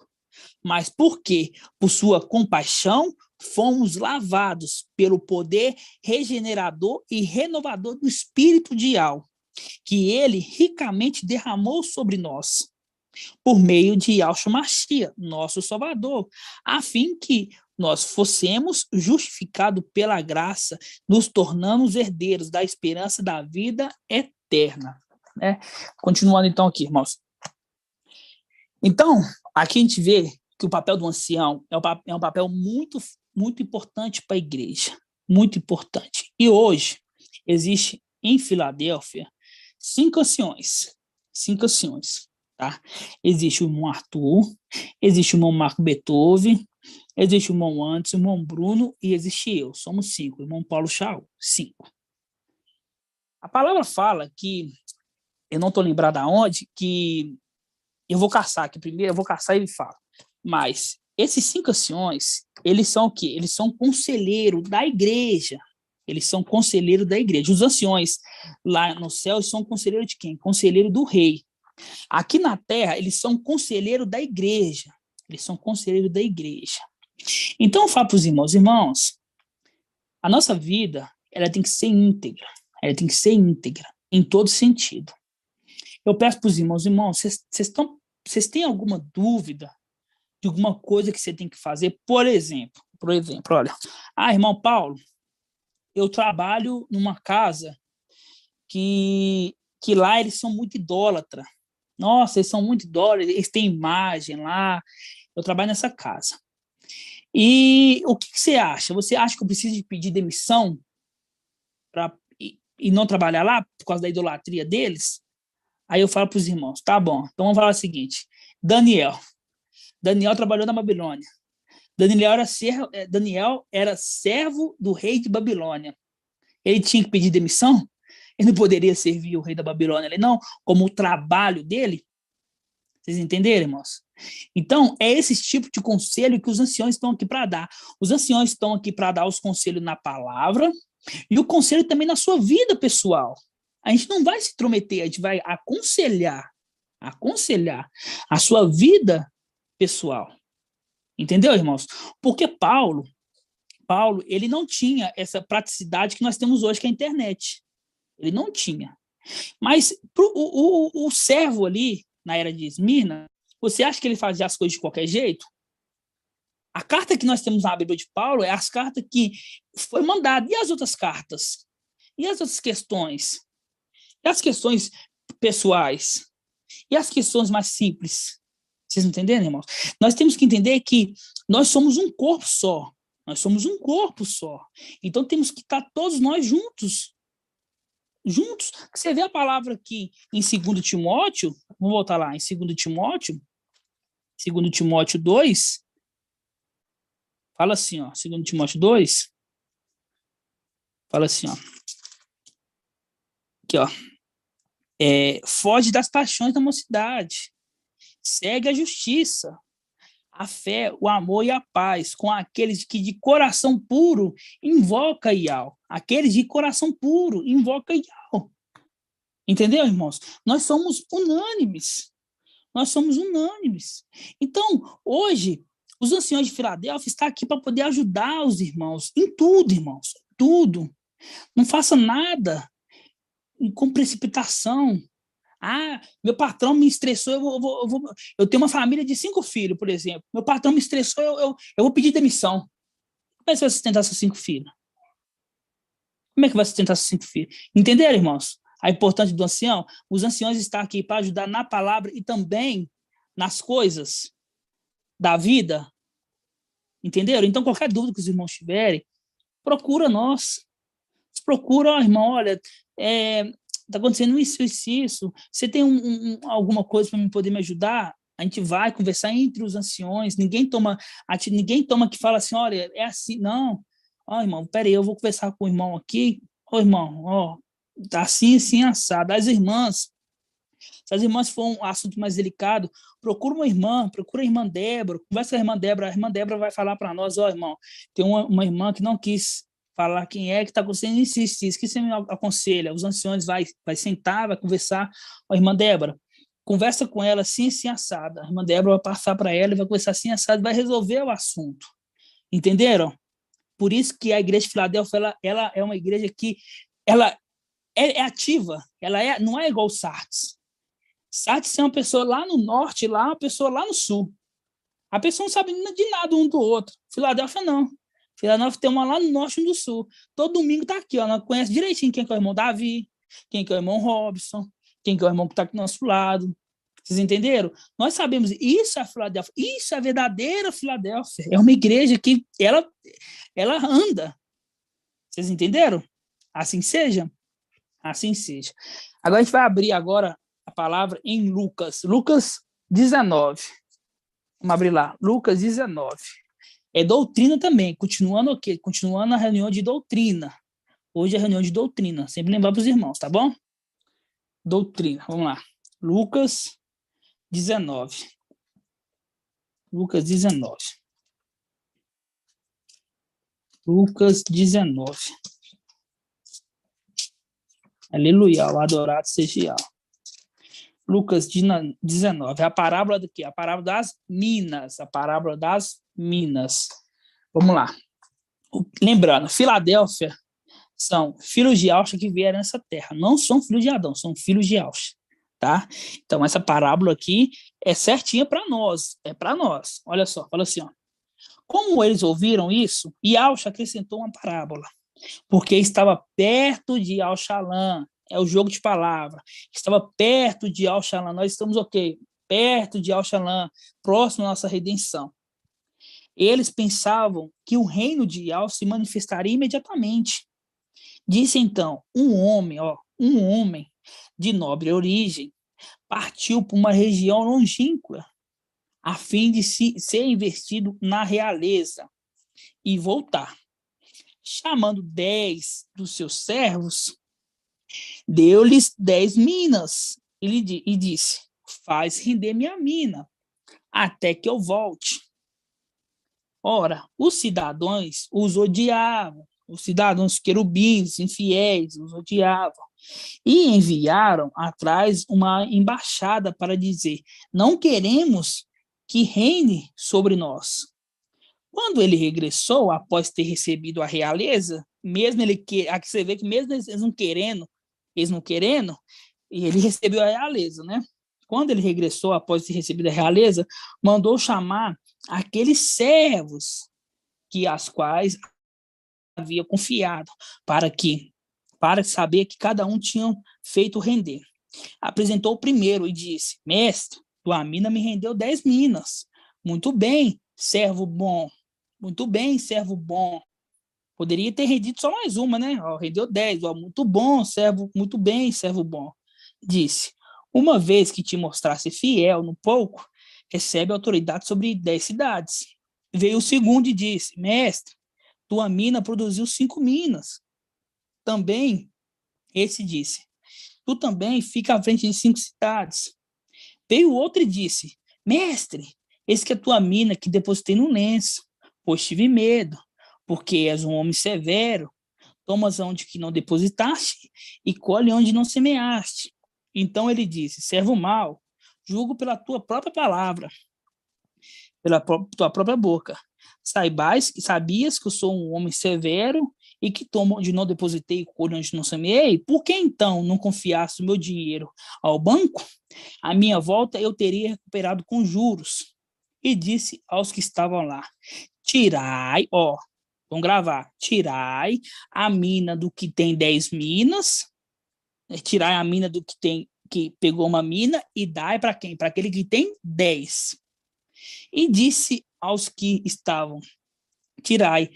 [SPEAKER 2] mas porque, por sua compaixão, fomos lavados pelo poder regenerador e renovador do Espírito de Yahweh, que ele ricamente derramou sobre nós, por meio de Yahshua Mashiach, nosso Salvador, a fim que nós fossemos justificados pela graça, nos tornamos herdeiros da esperança da vida eterna. Né? Continuando então aqui, irmãos. Então, aqui a gente vê que o papel do ancião é um papel muito, muito importante para a igreja, muito importante. E hoje existe em Filadélfia 5 anciões, tá? Existe o irmão Arthur, existe o irmão Marco Beethoven, existe o irmão Anderson, o irmão Bruno e existe eu. Somos 5. O irmão Paulo Chau, 5. A palavra fala que, eu não estou lembrado aonde, que eu vou caçar aqui primeiro, eu vou caçar e ele fala. Mas esses 5 anciões, eles são o quê? Eles são conselheiro da igreja. Eles são conselheiro da igreja. Os anciões lá no céu são conselheiro de quem? Conselheiro do rei. Aqui na terra, eles são conselheiro da igreja. Eles são conselheiro da igreja. Então, eu falo para os irmãos, a nossa vida, ela tem que ser íntegra. Ela tem que ser íntegra, em todo sentido. Eu peço para os irmãos, vocês estão vocês têm alguma dúvida de alguma coisa que você tem que fazer? Por exemplo, olha, irmão Paulo, eu trabalho numa casa que lá eles são muito idólatras. Nossa, eles são muito idólatras, eles têm imagem lá. Eu trabalho nessa casa. E o que você acha? Você acha que eu preciso de pedir demissão e não trabalhar lá por causa da idolatria deles? Aí eu falo para os irmãos, tá bom, então vamos falar o seguinte, Daniel trabalhou na Babilônia. Daniel era servo do rei de Babilônia. Ele tinha que pedir demissão? Ele não poderia servir o rei da Babilônia, não, como o trabalho dele? Vocês entenderam, irmãos? Então, é esse tipo de conselho que os anciões estão aqui para dar. Os anciões estão aqui para dar os conselhos na palavra e o conselho também na sua vida pessoal. A gente não vai se intrometer, a gente vai aconselhar a sua vida pessoal. Entendeu, irmãos? Porque Paulo, ele não tinha essa praticidade que nós temos hoje, que é a internet. Ele não tinha. Mas o servo ali, na era de Esmirna, você acha que ele fazia as coisas de qualquer jeito? A carta que nós temos na Bíblia de Paulo é as cartas que foi mandada. E as outras cartas? E as outras questões? E as questões pessoais? E as questões mais simples? Vocês entendem, irmãos? Nós temos que entender que nós somos um corpo só. Nós somos um corpo só. Então temos que estar todos nós juntos. Você vê a palavra aqui em 2 Timóteo, vamos voltar lá, em 2 Timóteo 2, fala assim, ó, 2 Timóteo 2, fala assim, ó, aqui, ó, foge das paixões da mocidade, segue a justiça, a fé, o amor e a paz com aqueles que de coração puro invoca Iau. Aqueles de coração puro invoca Iau. Entendeu, irmãos? Nós somos unânimes. Então, hoje, os anciões de Filadélfia estão aqui para poder ajudar os irmãos em tudo, irmãos. Tudo. Não faça nada com precipitação. Meu patrão me estressou, eu tenho uma família de 5 filhos, por exemplo. Meu patrão me estressou, eu vou pedir demissão. Como é que você vai sustentar esses 5 filhos? Como é que vai sustentar esses 5 filhos? Entenderam, irmãos? A importância do ancião? Os anciões estão aqui para ajudar na palavra e também nas coisas da vida. Entenderam? Então, qualquer dúvida que os irmãos tiverem, procura nós. Procura, irmão, olha, está acontecendo isso. Você tem alguma coisa para poder me ajudar? A gente vai conversar entre os anciões. Ninguém toma que fala assim, olha, é assim. Não. Irmão, peraí, eu vou conversar com o irmão aqui. Irmão, tá assim, assado. Se as irmãs for um assunto mais delicado, procura a irmã Débora, conversa com a irmã Débora vai falar para nós, irmão, tem uma irmã que não quis falar quem é que está acontecendo isso, que você me aconselha? Os anciões vai sentar, vai conversar, irmã Débora, conversa com ela assim, assada. A irmã Débora vai passar para ela e vai conversar assim, assada, vai resolver o assunto. Entenderam? Por isso que a igreja de Filadélfia, ela é uma igreja que ela é ativa, ela não é igual o Sardes. Sardes é uma pessoa lá no norte, lá uma pessoa lá no sul. A pessoa não sabe de nada um do outro. Filadélfia não. Filadélfia tem uma lá no norte e um do sul. Todo domingo tá aqui, ó. Nós conhece direitinho quem é o irmão Davi, quem é o irmão Robson, quem é o irmão que está aqui do nosso lado. Vocês entenderam? Nós sabemos, isso é a Filadélfia, isso é a verdadeira Filadélfia. É uma igreja que ela anda. Vocês entenderam? Assim seja? Assim seja. Agora a gente vai abrir agora a palavra em Lucas 19. Vamos abrir lá, Lucas 19. É doutrina também, continuando o quê? Continuando a reunião de doutrina. Hoje é a reunião de doutrina, sempre lembrar para os irmãos, tá bom? Doutrina, vamos lá. Lucas 19. Lucas 19. Lucas 19. Aleluia, o adorado seja. Lucas 19. A parábola do quê? A parábola das minas. A parábola das minas. Vamos lá. Lembrando, Filadélfia são filhos de Alxa que vieram nessa terra. Não são filhos de Adão, são filhos de Alxa. tá? Então, essa parábola aqui é certinha para nós, é para nós. Olha só, fala assim, ó. Como eles ouviram isso, Yahshua acrescentou uma parábola, porque estava perto de Al-Shalom, é o jogo de palavra, estava perto de Al-Shalom, nós estamos perto de Al-Shalom, próximo à nossa redenção. Eles pensavam que o reino de Yah se manifestaria imediatamente. Disse então, um homem de nobre origem, partiu para uma região longínqua, a fim de ser investido na realeza e voltar. Chamando 10 dos seus servos, deu-lhes 10 minas e disse, faz render minha mina, até que eu volte. Ora, os cidadãos os odiavam, os cidadãos querubins, infiéis, os odiavam, e enviaram atrás uma embaixada para dizer, não queremos que reine sobre nós. Quando ele regressou, após ter recebido a realeza, mesmo aqui você vê que mesmo eles não querendo, e ele recebeu a realeza, né? Quando ele regressou, após ter recebido a realeza, mandou chamar aqueles servos que as quais havia confiado, para saber que cada um tinha feito render. Apresentou o primeiro e disse, mestre, tua mina me rendeu 10 minas. Muito bem, servo bom. Muito bem, servo bom. Poderia ter rendido só mais uma, né? Rendeu 10. Muito bom, servo, muito bem, servo bom. Disse, uma vez que te mostrasse fiel no pouco, recebe autoridade sobre 10 cidades. Veio o segundo e disse, mestre, tua mina produziu 5 minas. Também, esse disse, tu também fica à frente de 5 cidades. Veio o outro e disse, mestre, eis que a tua mina que depositei no lenço, pois tive medo, porque és um homem severo, tomas onde que não depositaste e colhe onde não semeaste. Então ele disse, servo mau, julgo pela tua própria palavra, pela tua própria boca. Sabias que eu sou um homem severo e que tomo onde não depositei e colho onde não semeei? Por que então não confiaste o meu dinheiro ao banco? À minha volta eu teria recuperado com juros. E disse aos que estavam lá, tirai, vamos gravar, tirai a mina do que tem 10 minas, tirai a mina do que pegou uma mina e dai para quem? Para aquele que tem 10. E disse aos que estavam, tirai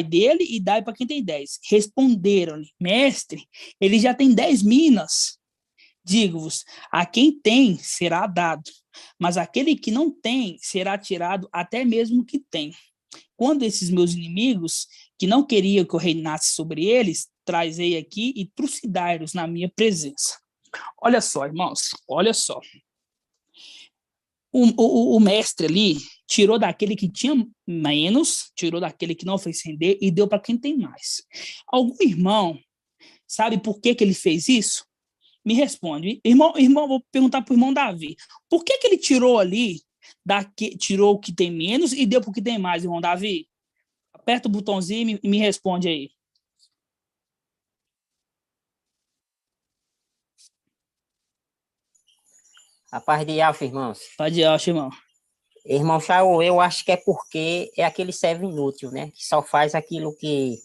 [SPEAKER 2] dele e dai para quem tem 10. Responderam-lhe, mestre, ele já tem 10 minas. Digo-vos, a quem tem será dado, mas aquele que não tem será tirado até mesmo que tem. Quando esses meus inimigos, que não queriam que eu reinasse sobre eles, trazei aqui e trucidai-os na minha presença. Olha só, irmãos, olha só. O mestre ali tirou daquele que tinha menos, tirou daquele que não fez render e deu para quem tem mais. Algum irmão sabe por que ele fez isso? Me responde. Irmão, vou perguntar para o irmão Davi. Por que ele tirou ali, tirou o que tem menos e deu para o que tem mais, irmão Davi? Aperta o botãozinho e me responde aí.
[SPEAKER 4] A paz de Alfa, irmãos.
[SPEAKER 2] Paz de Alfa, irmão.
[SPEAKER 4] Irmão Shaul, eu acho que é porque é aquele servo inútil, né? Que só faz aquilo que...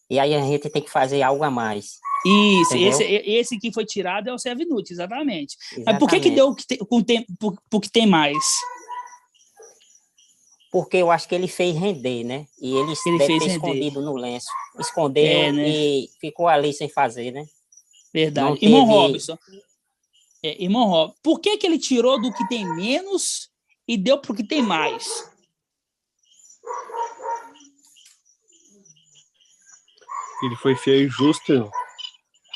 [SPEAKER 4] E aí a gente tem que fazer algo a mais.
[SPEAKER 2] Isso, esse que foi tirado é o servo inútil, exatamente. Mas por que deu por que tem mais?
[SPEAKER 4] Porque eu acho que ele fez render, né? E ele deve ter escondido no lenço. Escondeu, né? E ficou ali sem fazer, né?
[SPEAKER 2] Verdade. Irmão Robson, por que ele tirou do que tem menos e deu para o que tem mais?
[SPEAKER 5] Ele foi fiel e justo.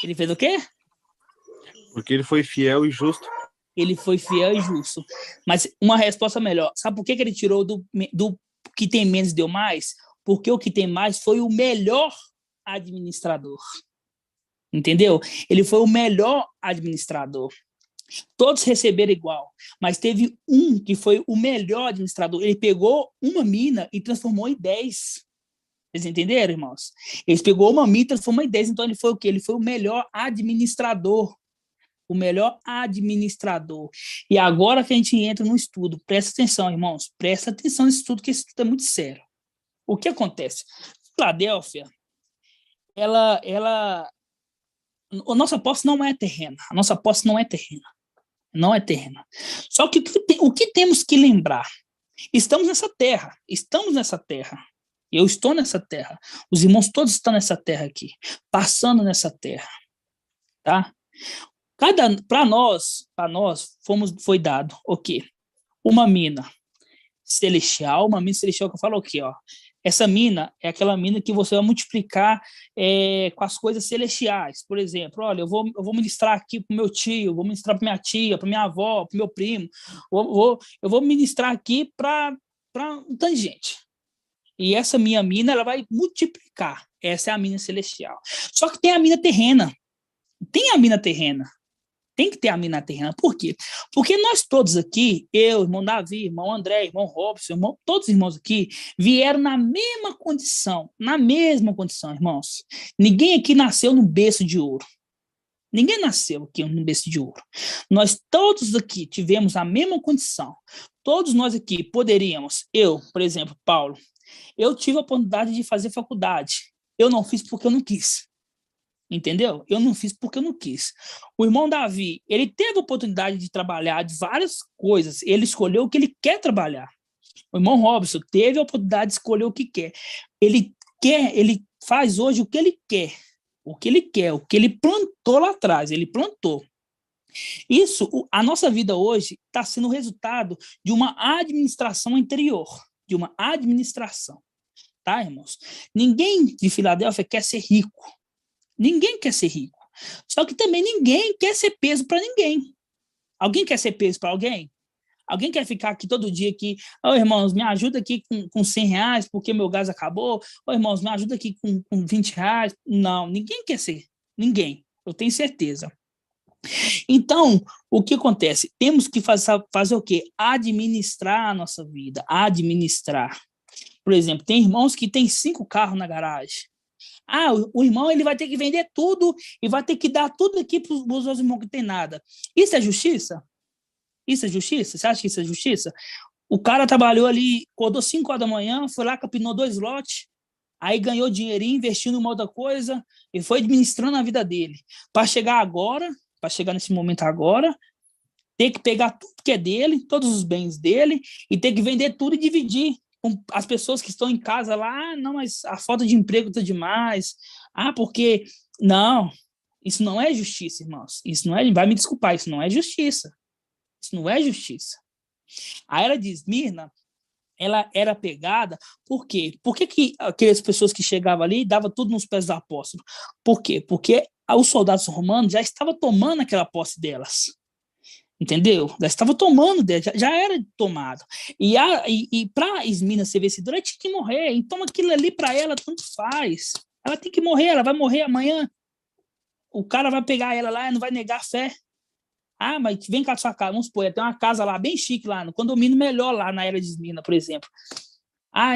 [SPEAKER 2] Ele fez o quê?
[SPEAKER 5] Porque ele foi fiel e justo.
[SPEAKER 2] Ele foi fiel e justo. Mas uma resposta melhor. Sabe por que ele tirou do que tem menos e deu mais? Porque o que tem mais foi o melhor administrador. Entendeu? Ele foi o melhor administrador. Todos receberam igual, mas teve um que foi o melhor administrador. Ele pegou uma mina e transformou em 10. Vocês entenderam, irmãos? Ele pegou uma mina e transformou em 10. Então ele foi o quê? Ele foi o melhor administrador. o melhor administrador. E agora que a gente entra no estudo, presta atenção, irmãos, presta atenção nesse estudo, que esse estudo é muito sério. O que acontece? Filadélfia, a nossa posse não é terrena, a nossa posse não é terrena, não é terrena. Só que o que temos que lembrar? Estamos nessa terra, eu estou nessa terra, os irmãos todos estão nessa terra aqui, passando nessa terra, tá? Para nós foi dado o quê? Uma mina celestial que eu falo o quê, ó? Essa mina é aquela mina que você vai multiplicar com as coisas celestiais. Por exemplo, olha, eu vou ministrar aqui para o meu tio, vou ministrar para minha tia, para minha avó, para o meu primo, eu vou ministrar aqui para um tanto de gente. E essa minha mina, ela vai multiplicar. Essa é a mina celestial. Só que tem a mina terrena. Tem a mina terrena. Tem que ter a mina terrena. Por quê? Porque nós todos aqui, eu, irmão Davi, irmão André, irmão Robson, todos os irmãos aqui, vieram na mesma condição, irmãos. Ninguém aqui nasceu no berço de ouro. Ninguém nasceu aqui no berço de ouro. Nós todos aqui tivemos a mesma condição. Todos nós aqui poderíamos, eu, por exemplo, Paulo, eu tive a oportunidade de fazer faculdade. Eu não fiz porque eu não quis. Entendeu? Eu não fiz porque eu não quis. O irmão Davi, ele teve a oportunidade de trabalhar de várias coisas. Ele escolheu o que ele quer trabalhar. O irmão Robson teve a oportunidade de escolher o que quer. Ele faz hoje o que ele quer. O que ele plantou lá atrás, ele plantou. Isso, a nossa vida hoje está sendo o resultado de uma administração interior, de uma administração. Tá, irmãos? Ninguém de Filadélfia quer ser rico. Ninguém quer ser rico. Só que também ninguém quer ser peso para ninguém. Alguém quer ser peso para alguém? Alguém quer ficar aqui todo dia aqui, irmãos, me ajuda aqui com R$100 porque meu gás acabou, irmãos, me ajuda aqui com R$20. Não, ninguém quer ser. Ninguém. Eu tenho certeza. Então, o que acontece? Temos que fazer o quê? Administrar a nossa vida. Administrar. Por exemplo, tem irmãos que têm 5 carros na garagem. O irmão ele vai ter que vender tudo e vai ter que dar tudo aqui para os outros irmãos que tem nada. Isso é justiça? Isso é justiça? Você acha que isso é justiça? O cara trabalhou ali, acordou 5 horas da manhã, foi lá, capinou 2 lotes, aí ganhou dinheirinho, investiu em uma outra coisa e foi administrando a vida dele. Para chegar nesse momento agora, ter que pegar tudo que é dele, todos os bens dele, e ter que vender tudo e dividir com as pessoas que estão em casa lá. Não, mas a falta de emprego está demais. Porque... Não, isso não é justiça, irmãos. Isso não é... Vai me desculpar, isso não é justiça. Isso não é justiça. A era de Esmirna, ela era pegada, por quê? Por que aquelas pessoas que chegavam ali davam tudo nos pés do apóstolo? Por quê? Porque os soldados romanos já estavam tomando aquela posse delas. Entendeu? Já estava tomando, já era tomado. E para Esmirna ser vencedora, ela tinha que morrer. Então aquilo ali para ela tanto faz. Ela tem que morrer, ela vai morrer amanhã. O cara vai pegar ela lá e não vai negar a fé. Mas vem cá da sua casa, vamos supor, tem uma casa lá bem chique lá, no condomínio melhor lá na era de Esmirna, por exemplo.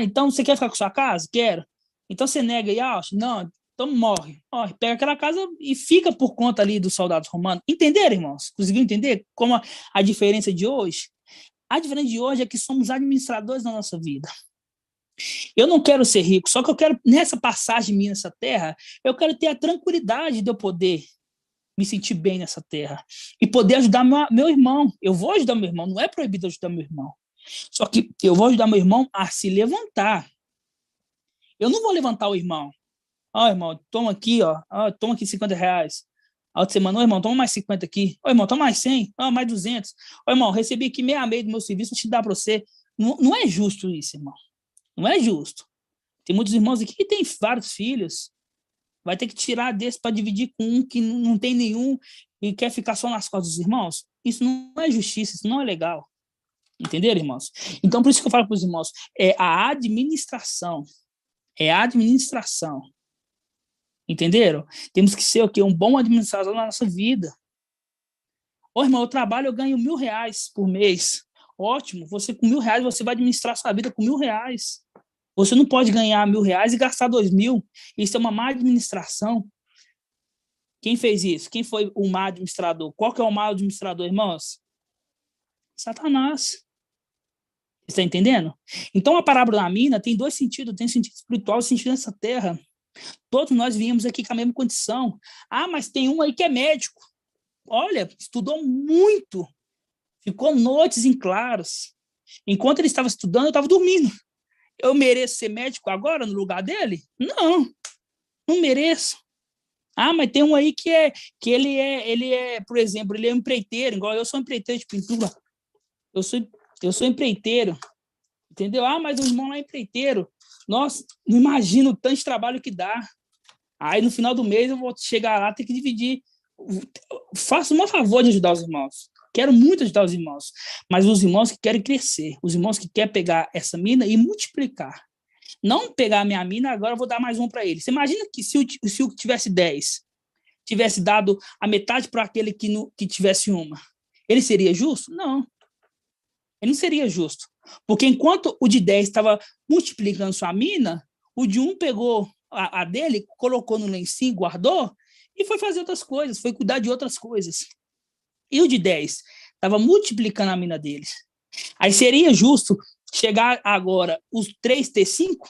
[SPEAKER 2] Então você quer ficar com sua casa? Quero. Então você nega aí, não, então morre. Pega aquela casa e fica por conta ali dos soldados romanos. Entenderam, irmãos? Conseguiu entender como a diferença de hoje? A diferença de hoje é que somos administradores da nossa vida. Eu não quero ser rico, só que eu quero, nessa passagem minha nessa terra, eu quero ter a tranquilidade de eu poder me sentir bem nessa terra e poder ajudar meu irmão. Eu vou ajudar meu irmão, não é proibido ajudar meu irmão. Só que eu vou ajudar meu irmão a se levantar. Eu não vou levantar o irmão. Irmão, toma aqui, toma aqui R$50. A outra semana, irmão, toma mais 50 aqui. Irmão, toma mais 100, mais 200. Irmão, recebi aqui meia do meu serviço, vou te dar para você. Não é justo isso, irmão. Não é justo. Tem muitos irmãos aqui que têm vários filhos. Vai ter que tirar desse para dividir com um que não tem nenhum e quer ficar só nas costas dos irmãos. Isso não é justiça, isso não é legal. Entenderam, irmãos? Então, por isso que eu falo para os irmãos, é a administração. É a administração. Entenderam? Temos que ser o quê? Um bom administrador na nossa vida. Irmão, eu trabalho, eu ganho R$1.000 por mês. Ótimo, você com R$1.000, você vai administrar sua vida com R$1.000. Você não pode ganhar R$1.000 e gastar 2.000. Isso é uma má administração. Quem fez isso? Quem foi o mau administrador? Qual que é o mau administrador, irmãos? Satanás. Você está entendendo? Então, a parábola da mina tem dois sentidos. Tem sentido espiritual e sentido nessa terra. Todos nós viemos aqui com a mesma condição. Ah, mas tem um aí que é médico. Olha, estudou muito. Ficou noites em claros. Enquanto ele estava estudando, eu estava dormindo. Eu mereço ser médico agora no lugar dele? Não, não mereço. Ah, mas tem um aí que ele é, por exemplo, ele é um empreiteiro, igual eu sou um empreiteiro de pintura. Eu sou empreiteiro, entendeu? Ah, mas o irmão lá é empreiteiro. Nossa, não imagino o tanto de trabalho que dá. Aí, no final do mês, eu vou chegar lá, ter que dividir. Faça um favor de ajudar os irmãos. Quero muito ajudar os irmãos. Mas os irmãos que querem crescer, os irmãos que querem pegar essa mina e multiplicar. Não pegar a minha mina, agora eu vou dar mais um para ele. Você imagina que se o tivesse 10, tivesse dado a metade para aquele que tivesse uma, ele seria justo? Não. Ele não seria justo. Porque enquanto o de 10 estava multiplicando sua mina, o de 1 pegou a dele, colocou no lencinho, guardou e foi fazer outras coisas, foi cuidar de outras coisas. E o de 10 estava multiplicando a mina deles. Aí seria justo chegar agora os 3 ter 5,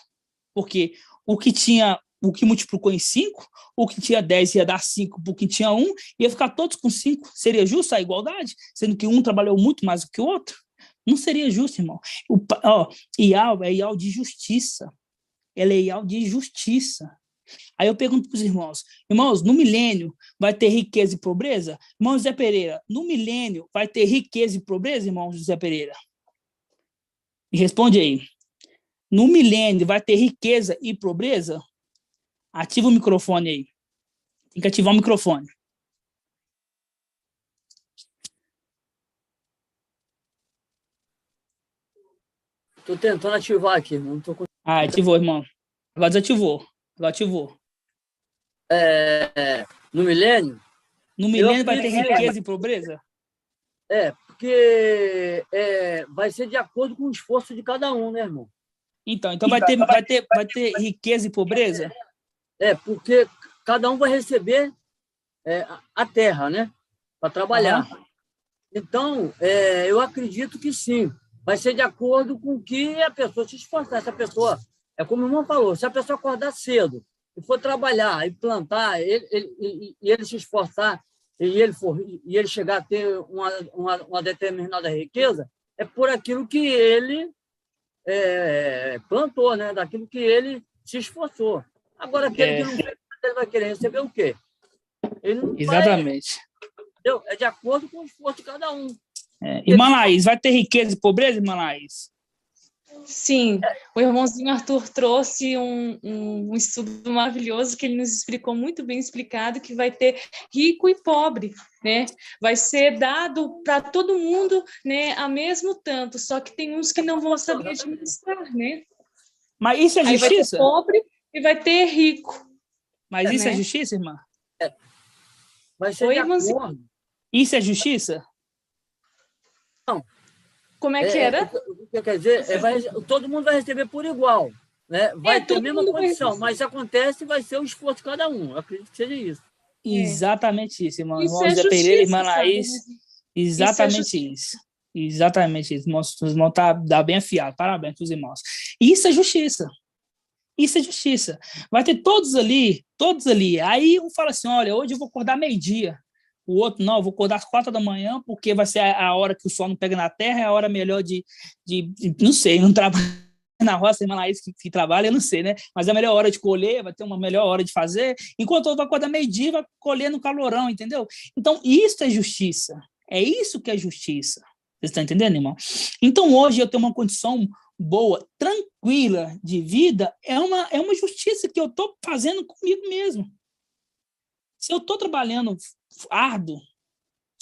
[SPEAKER 2] porque o que multiplicou em 5, o que tinha 10 ia dar 5, porque tinha 1, ia ficar todos com 5. Seria justo a igualdade? Sendo que um trabalhou muito mais do que o outro? Não seria justo, irmão. Ial é Ial de justiça. Ela é Ial de justiça. Aí eu pergunto para os irmãos, no milênio vai ter riqueza e pobreza? Irmão José Pereira, no milênio vai ter riqueza e pobreza, irmão José Pereira? Me responde aí. No milênio vai ter riqueza e pobreza? Ativa o microfone aí. Tem que ativar o microfone.
[SPEAKER 6] Estou tentando ativar aqui. Não tô...
[SPEAKER 2] ativou, irmão. Agora desativou. Agora ativou.
[SPEAKER 6] No milênio?
[SPEAKER 2] No milênio vai ter riqueza e pobreza?
[SPEAKER 6] Porque vai ser de acordo com o esforço de cada um, né, irmão?
[SPEAKER 2] Então vai ter riqueza e pobreza?
[SPEAKER 6] Porque cada um vai receber a terra, né? Para trabalhar. Uhum. Então, eu acredito que sim. Vai ser de acordo com o que a pessoa se esforçar. Se a pessoa, como o irmão falou, se a pessoa acordar cedo e for trabalhar e plantar, e ele se esforçar, e ele chegar a ter uma determinada riqueza, é por aquilo que ele plantou, né? Daquilo que ele se esforçou. Agora, aquele que não fez, ele vai querer receber o quê? Ele não
[SPEAKER 2] Exatamente.
[SPEAKER 6] É de acordo com o esforço de cada um.
[SPEAKER 2] Irmã Laís, vai ter riqueza e pobreza, irmã Laís?
[SPEAKER 7] Sim, o irmãozinho Arthur trouxe um estudo maravilhoso que ele nos explicou muito bem explicado, que vai ter rico e pobre, né? Vai ser dado para todo mundo, né, a mesmo tanto, só que tem uns que não vão saber administrar, né?
[SPEAKER 2] Mas isso é justiça?
[SPEAKER 7] Aí vai ter pobre e vai ter rico.
[SPEAKER 2] Mas isso é justiça, irmã?
[SPEAKER 6] Vai ser de acordo.
[SPEAKER 2] Isso é justiça?
[SPEAKER 6] Não.
[SPEAKER 7] Como é que era?
[SPEAKER 6] Quer dizer, todo mundo vai receber por igual, né? Vai ter a mesma condição, mas acontece vai ser o esforço de cada um. Eu acredito que seja isso.
[SPEAKER 2] Exatamente isso, irmão.
[SPEAKER 7] Isso
[SPEAKER 2] Irmão Zé Pereira, irmã Laís, exatamente isso. Exatamente isso. Os irmãos tá bem afiado. Parabéns para os irmãos. Isso é justiça. Isso é justiça. Vai ter todos ali. Aí um fala assim, olha, hoje eu vou acordar meio-dia. O outro, não, eu vou acordar às 4 da manhã, porque vai ser a hora que o sol não pega na terra, é a hora melhor de não sei, não trabalho na roça, irmã Laís que trabalha, eu não sei, né? Mas é a melhor hora de colher, vai ter uma melhor hora de fazer, enquanto o outro vai acordar meio-dia, vai colher no calorão, entendeu? Então, isso é justiça. É isso que é justiça. Vocês estão entendendo, irmão? Então, hoje eu tenho uma condição boa, tranquila de vida, é uma justiça que eu estou fazendo comigo mesmo. Se eu estou trabalhando árduo,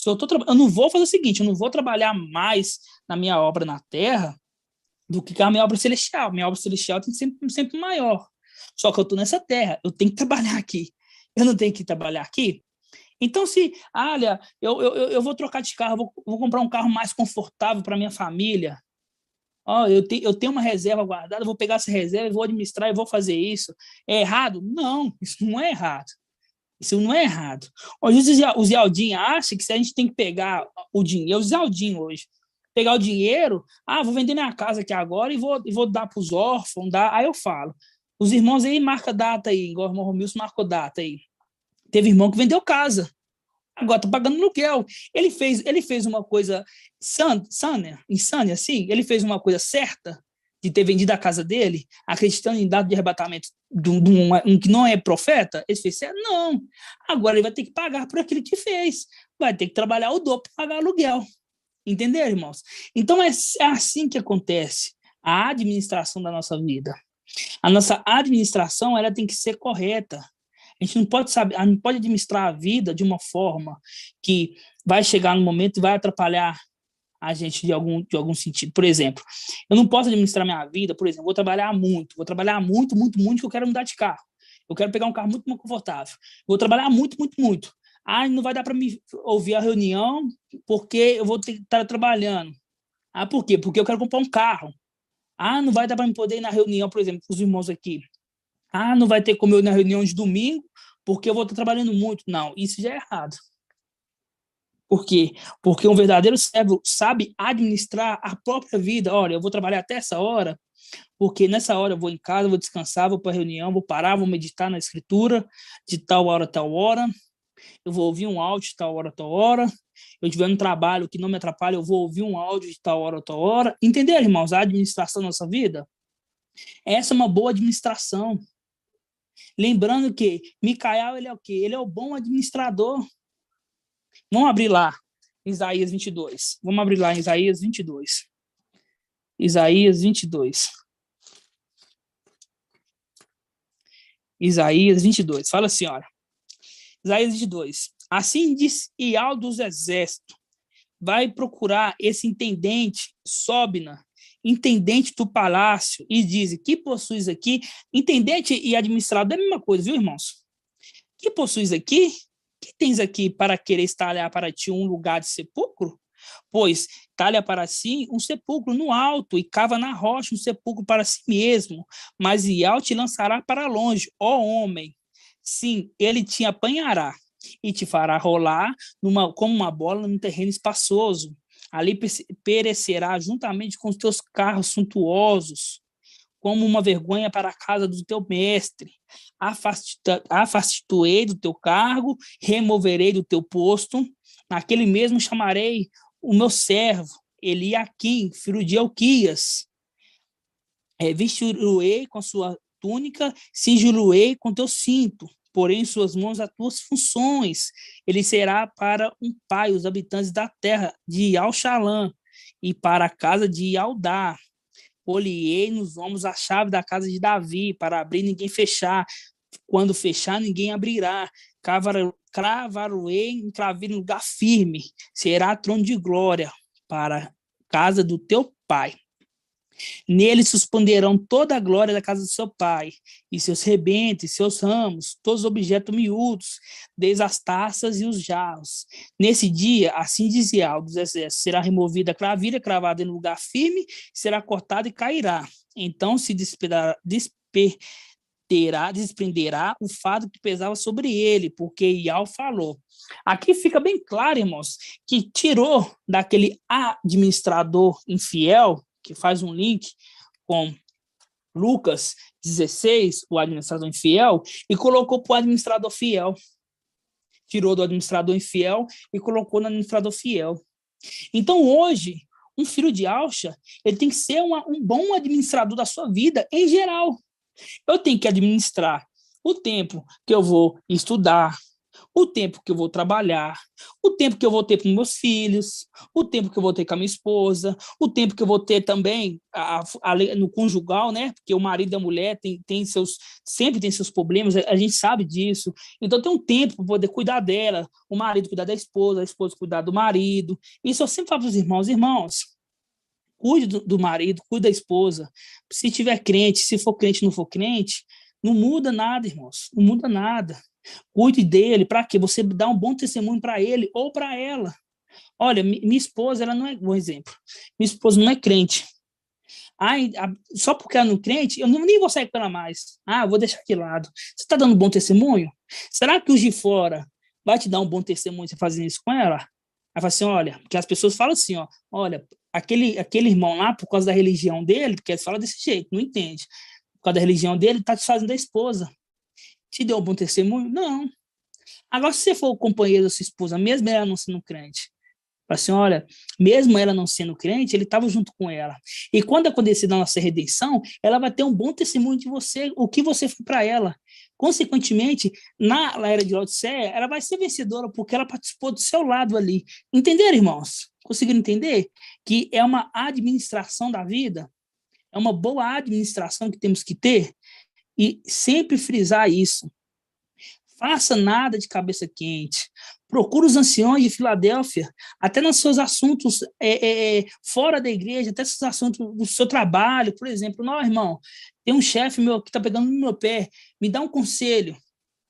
[SPEAKER 2] eu não vou fazer o seguinte, eu não vou trabalhar mais na minha obra na terra do que a minha obra celestial. Minha obra celestial tem sempre maior. Só que eu estou nessa terra, eu tenho que trabalhar aqui. Eu não tenho que trabalhar aqui? Então, olha, eu vou trocar de carro, vou comprar um carro mais confortável para minha família. Eu tenho uma reserva guardada, vou pegar essa reserva, vou administrar e vou fazer isso. É errado? Não, isso não é errado. Isso não é errado. Hoje os Yaldin acham que se a gente tem que pegar o dinheiro, os Yaldin hoje, pegar o dinheiro, vou vender minha casa aqui agora e vou dar para os órfãos, aí eu falo. Os irmãos aí marca data aí, igual o irmão Romilson marcou data aí. Teve irmão que vendeu casa, agora tá pagando aluguel. Ele fez uma coisa insânia, assim, ele fez uma coisa certa de ter vendido a casa dele, acreditando em dado de arrebatamento de um que não é profeta. Ele fez certo? Não. Agora ele vai ter que pagar por aquilo que fez. Vai ter que trabalhar o dobro para pagar aluguel. Entenderam, irmãos? Então é assim que acontece a administração da nossa vida. A nossa administração, ela tem que ser correta. A gente não pode administrar a vida de uma forma que vai chegar no momento e vai atrapalhar a gente de algum sentido. Por exemplo, eu não posso administrar minha vida, por exemplo, vou trabalhar muito, que eu quero mudar de carro. Eu quero pegar um carro muito mais confortável. Vou trabalhar muito. Não vai dar para me ouvir a reunião porque eu vou ter que estar trabalhando. Por quê? Porque eu quero comprar um carro. Não vai dar para me poder ir na reunião, por exemplo, com os irmãos aqui. Não vai ter como eu ir na reunião de domingo porque eu vou estar trabalhando muito. Não, isso já é errado. Por quê? Porque um verdadeiro servo sabe administrar a própria vida. Olha, eu vou trabalhar até essa hora, porque nessa hora eu vou em casa, vou descansar, vou para a reunião, vou parar, vou meditar na escritura, de tal hora a tal hora. Eu vou ouvir um áudio de tal hora a tal hora. Eu estiver no trabalho que não me atrapalha, eu vou ouvir um áudio de tal hora a tal hora. Entenderam, irmãos? A administração da nossa vida? Essa é uma boa administração. Lembrando que Micael, ele é o quê? Ele é o bom administrador. Vamos abrir lá, Isaías 22. Vamos abrir lá em Isaías 22. Isaías 22. Isaías 22. Fala assim, olha. Isaías 22. Assim diz Ial dos exércitos. Vai procurar esse intendente, Sobna, intendente do palácio, e diz, que possuis aqui? Intendente e administrador é a mesma coisa, viu, irmãos? Que possuis aqui? Que tens aqui para querer talhar para ti um lugar de sepulcro? Pois talha para si um sepulcro no alto e cava na rocha um sepulcro para si mesmo, mas Ial te lançará para longe, ó homem. Sim, ele te apanhará e te fará rolar como uma bola num terreno espaçoso. Ali perecerá juntamente com os teus carros suntuosos, como uma vergonha para a casa do teu mestre. Afastar-te-ei do teu cargo, removerei do teu posto. Naquele mesmo chamarei o meu servo, Eliaquim, filho de Elquias. Vestir-o-ei com a sua túnica, cingi-lo-ei com teu cinto. Porém, em suas mãos as tuas funções. Ele será para um pai, os habitantes da terra de Al-Shalã, e para a casa de Aldá. Poliei nos ombros a chave da casa de Davi, para abrir ninguém fechar. Quando fechar, ninguém abrirá. Cravaroei em craveiro em lugar firme. Será trono de glória para a casa do teu pai. Nele suspenderão toda a glória da casa do seu pai, e seus rebentes, seus ramos, todos os objetos miúdos, desde as taças e os jarros. Nesse dia, assim dizia Ial dos exércitos, será removida a cravilha, cravada em lugar firme, será cortada e cairá. Então se desprenderá o fardo que pesava sobre ele, porque Ial falou. Aqui fica bem claro, irmãos, que tirou daquele administrador infiel, que faz um link com Lucas 16, o administrador infiel, e colocou para o administrador fiel. Tirou do administrador infiel e colocou no administrador fiel. Então, hoje, um filho de Alcha, ele tem que ser um bom administrador da sua vida em geral. Eu tenho que administrar o tempo que eu vou estudar, o tempo que eu vou trabalhar, o tempo que eu vou ter com meus filhos, o tempo que eu vou ter com a minha esposa, o tempo que eu vou ter também no conjugal, né? Porque o marido e a mulher sempre tem seus problemas, a gente sabe disso. Então tem um tempo para poder cuidar dela, o marido cuidar da esposa, a esposa cuidar do marido. Isso eu sempre falo para os irmãos, cuide do marido, cuide da esposa. Se tiver crente, se for crente, não for crente, não muda nada, irmãos, não muda nada. Cuide dele, para quê? Você dá um bom testemunho para ele ou para ela. Olha, minha esposa, ela não é, bom exemplo, minha esposa não é crente, Ai, só porque ela não é crente, eu nem vou sair com ela mais. Eu vou deixar de lado. Você está dando um bom testemunho? Será que os de fora vai te dar um bom testemunho você fazendo isso com ela? Aí fala assim, olha, porque as pessoas falam assim, ó, olha, aquele irmão lá, por causa da religião dele, porque eles falam desse jeito, não entende. Por causa da religião dele, tá te fazendo a esposa. Te deu um bom testemunho? Não. Agora, se você for o companheiro da sua esposa, mesmo ela não sendo crente, fala assim, olha, mesmo ela não sendo crente, ele estava junto com ela. E quando acontecer a nossa redenção, ela vai ter um bom testemunho de você, o que você foi para ela. Consequentemente, na era de Laodiceia, ela vai ser vencedora porque ela participou do seu lado ali. Entenderam, irmãos? Conseguiram entender? Que é uma administração da vida, é uma boa administração que temos que ter e sempre frisar isso. Faça nada de cabeça quente. Procure os anciões de Filadélfia, até nos seus assuntos fora da igreja, até nos assuntos do seu trabalho, por exemplo. Não, irmão, tem um chefe meu que está pegando no meu pé, me dá um conselho.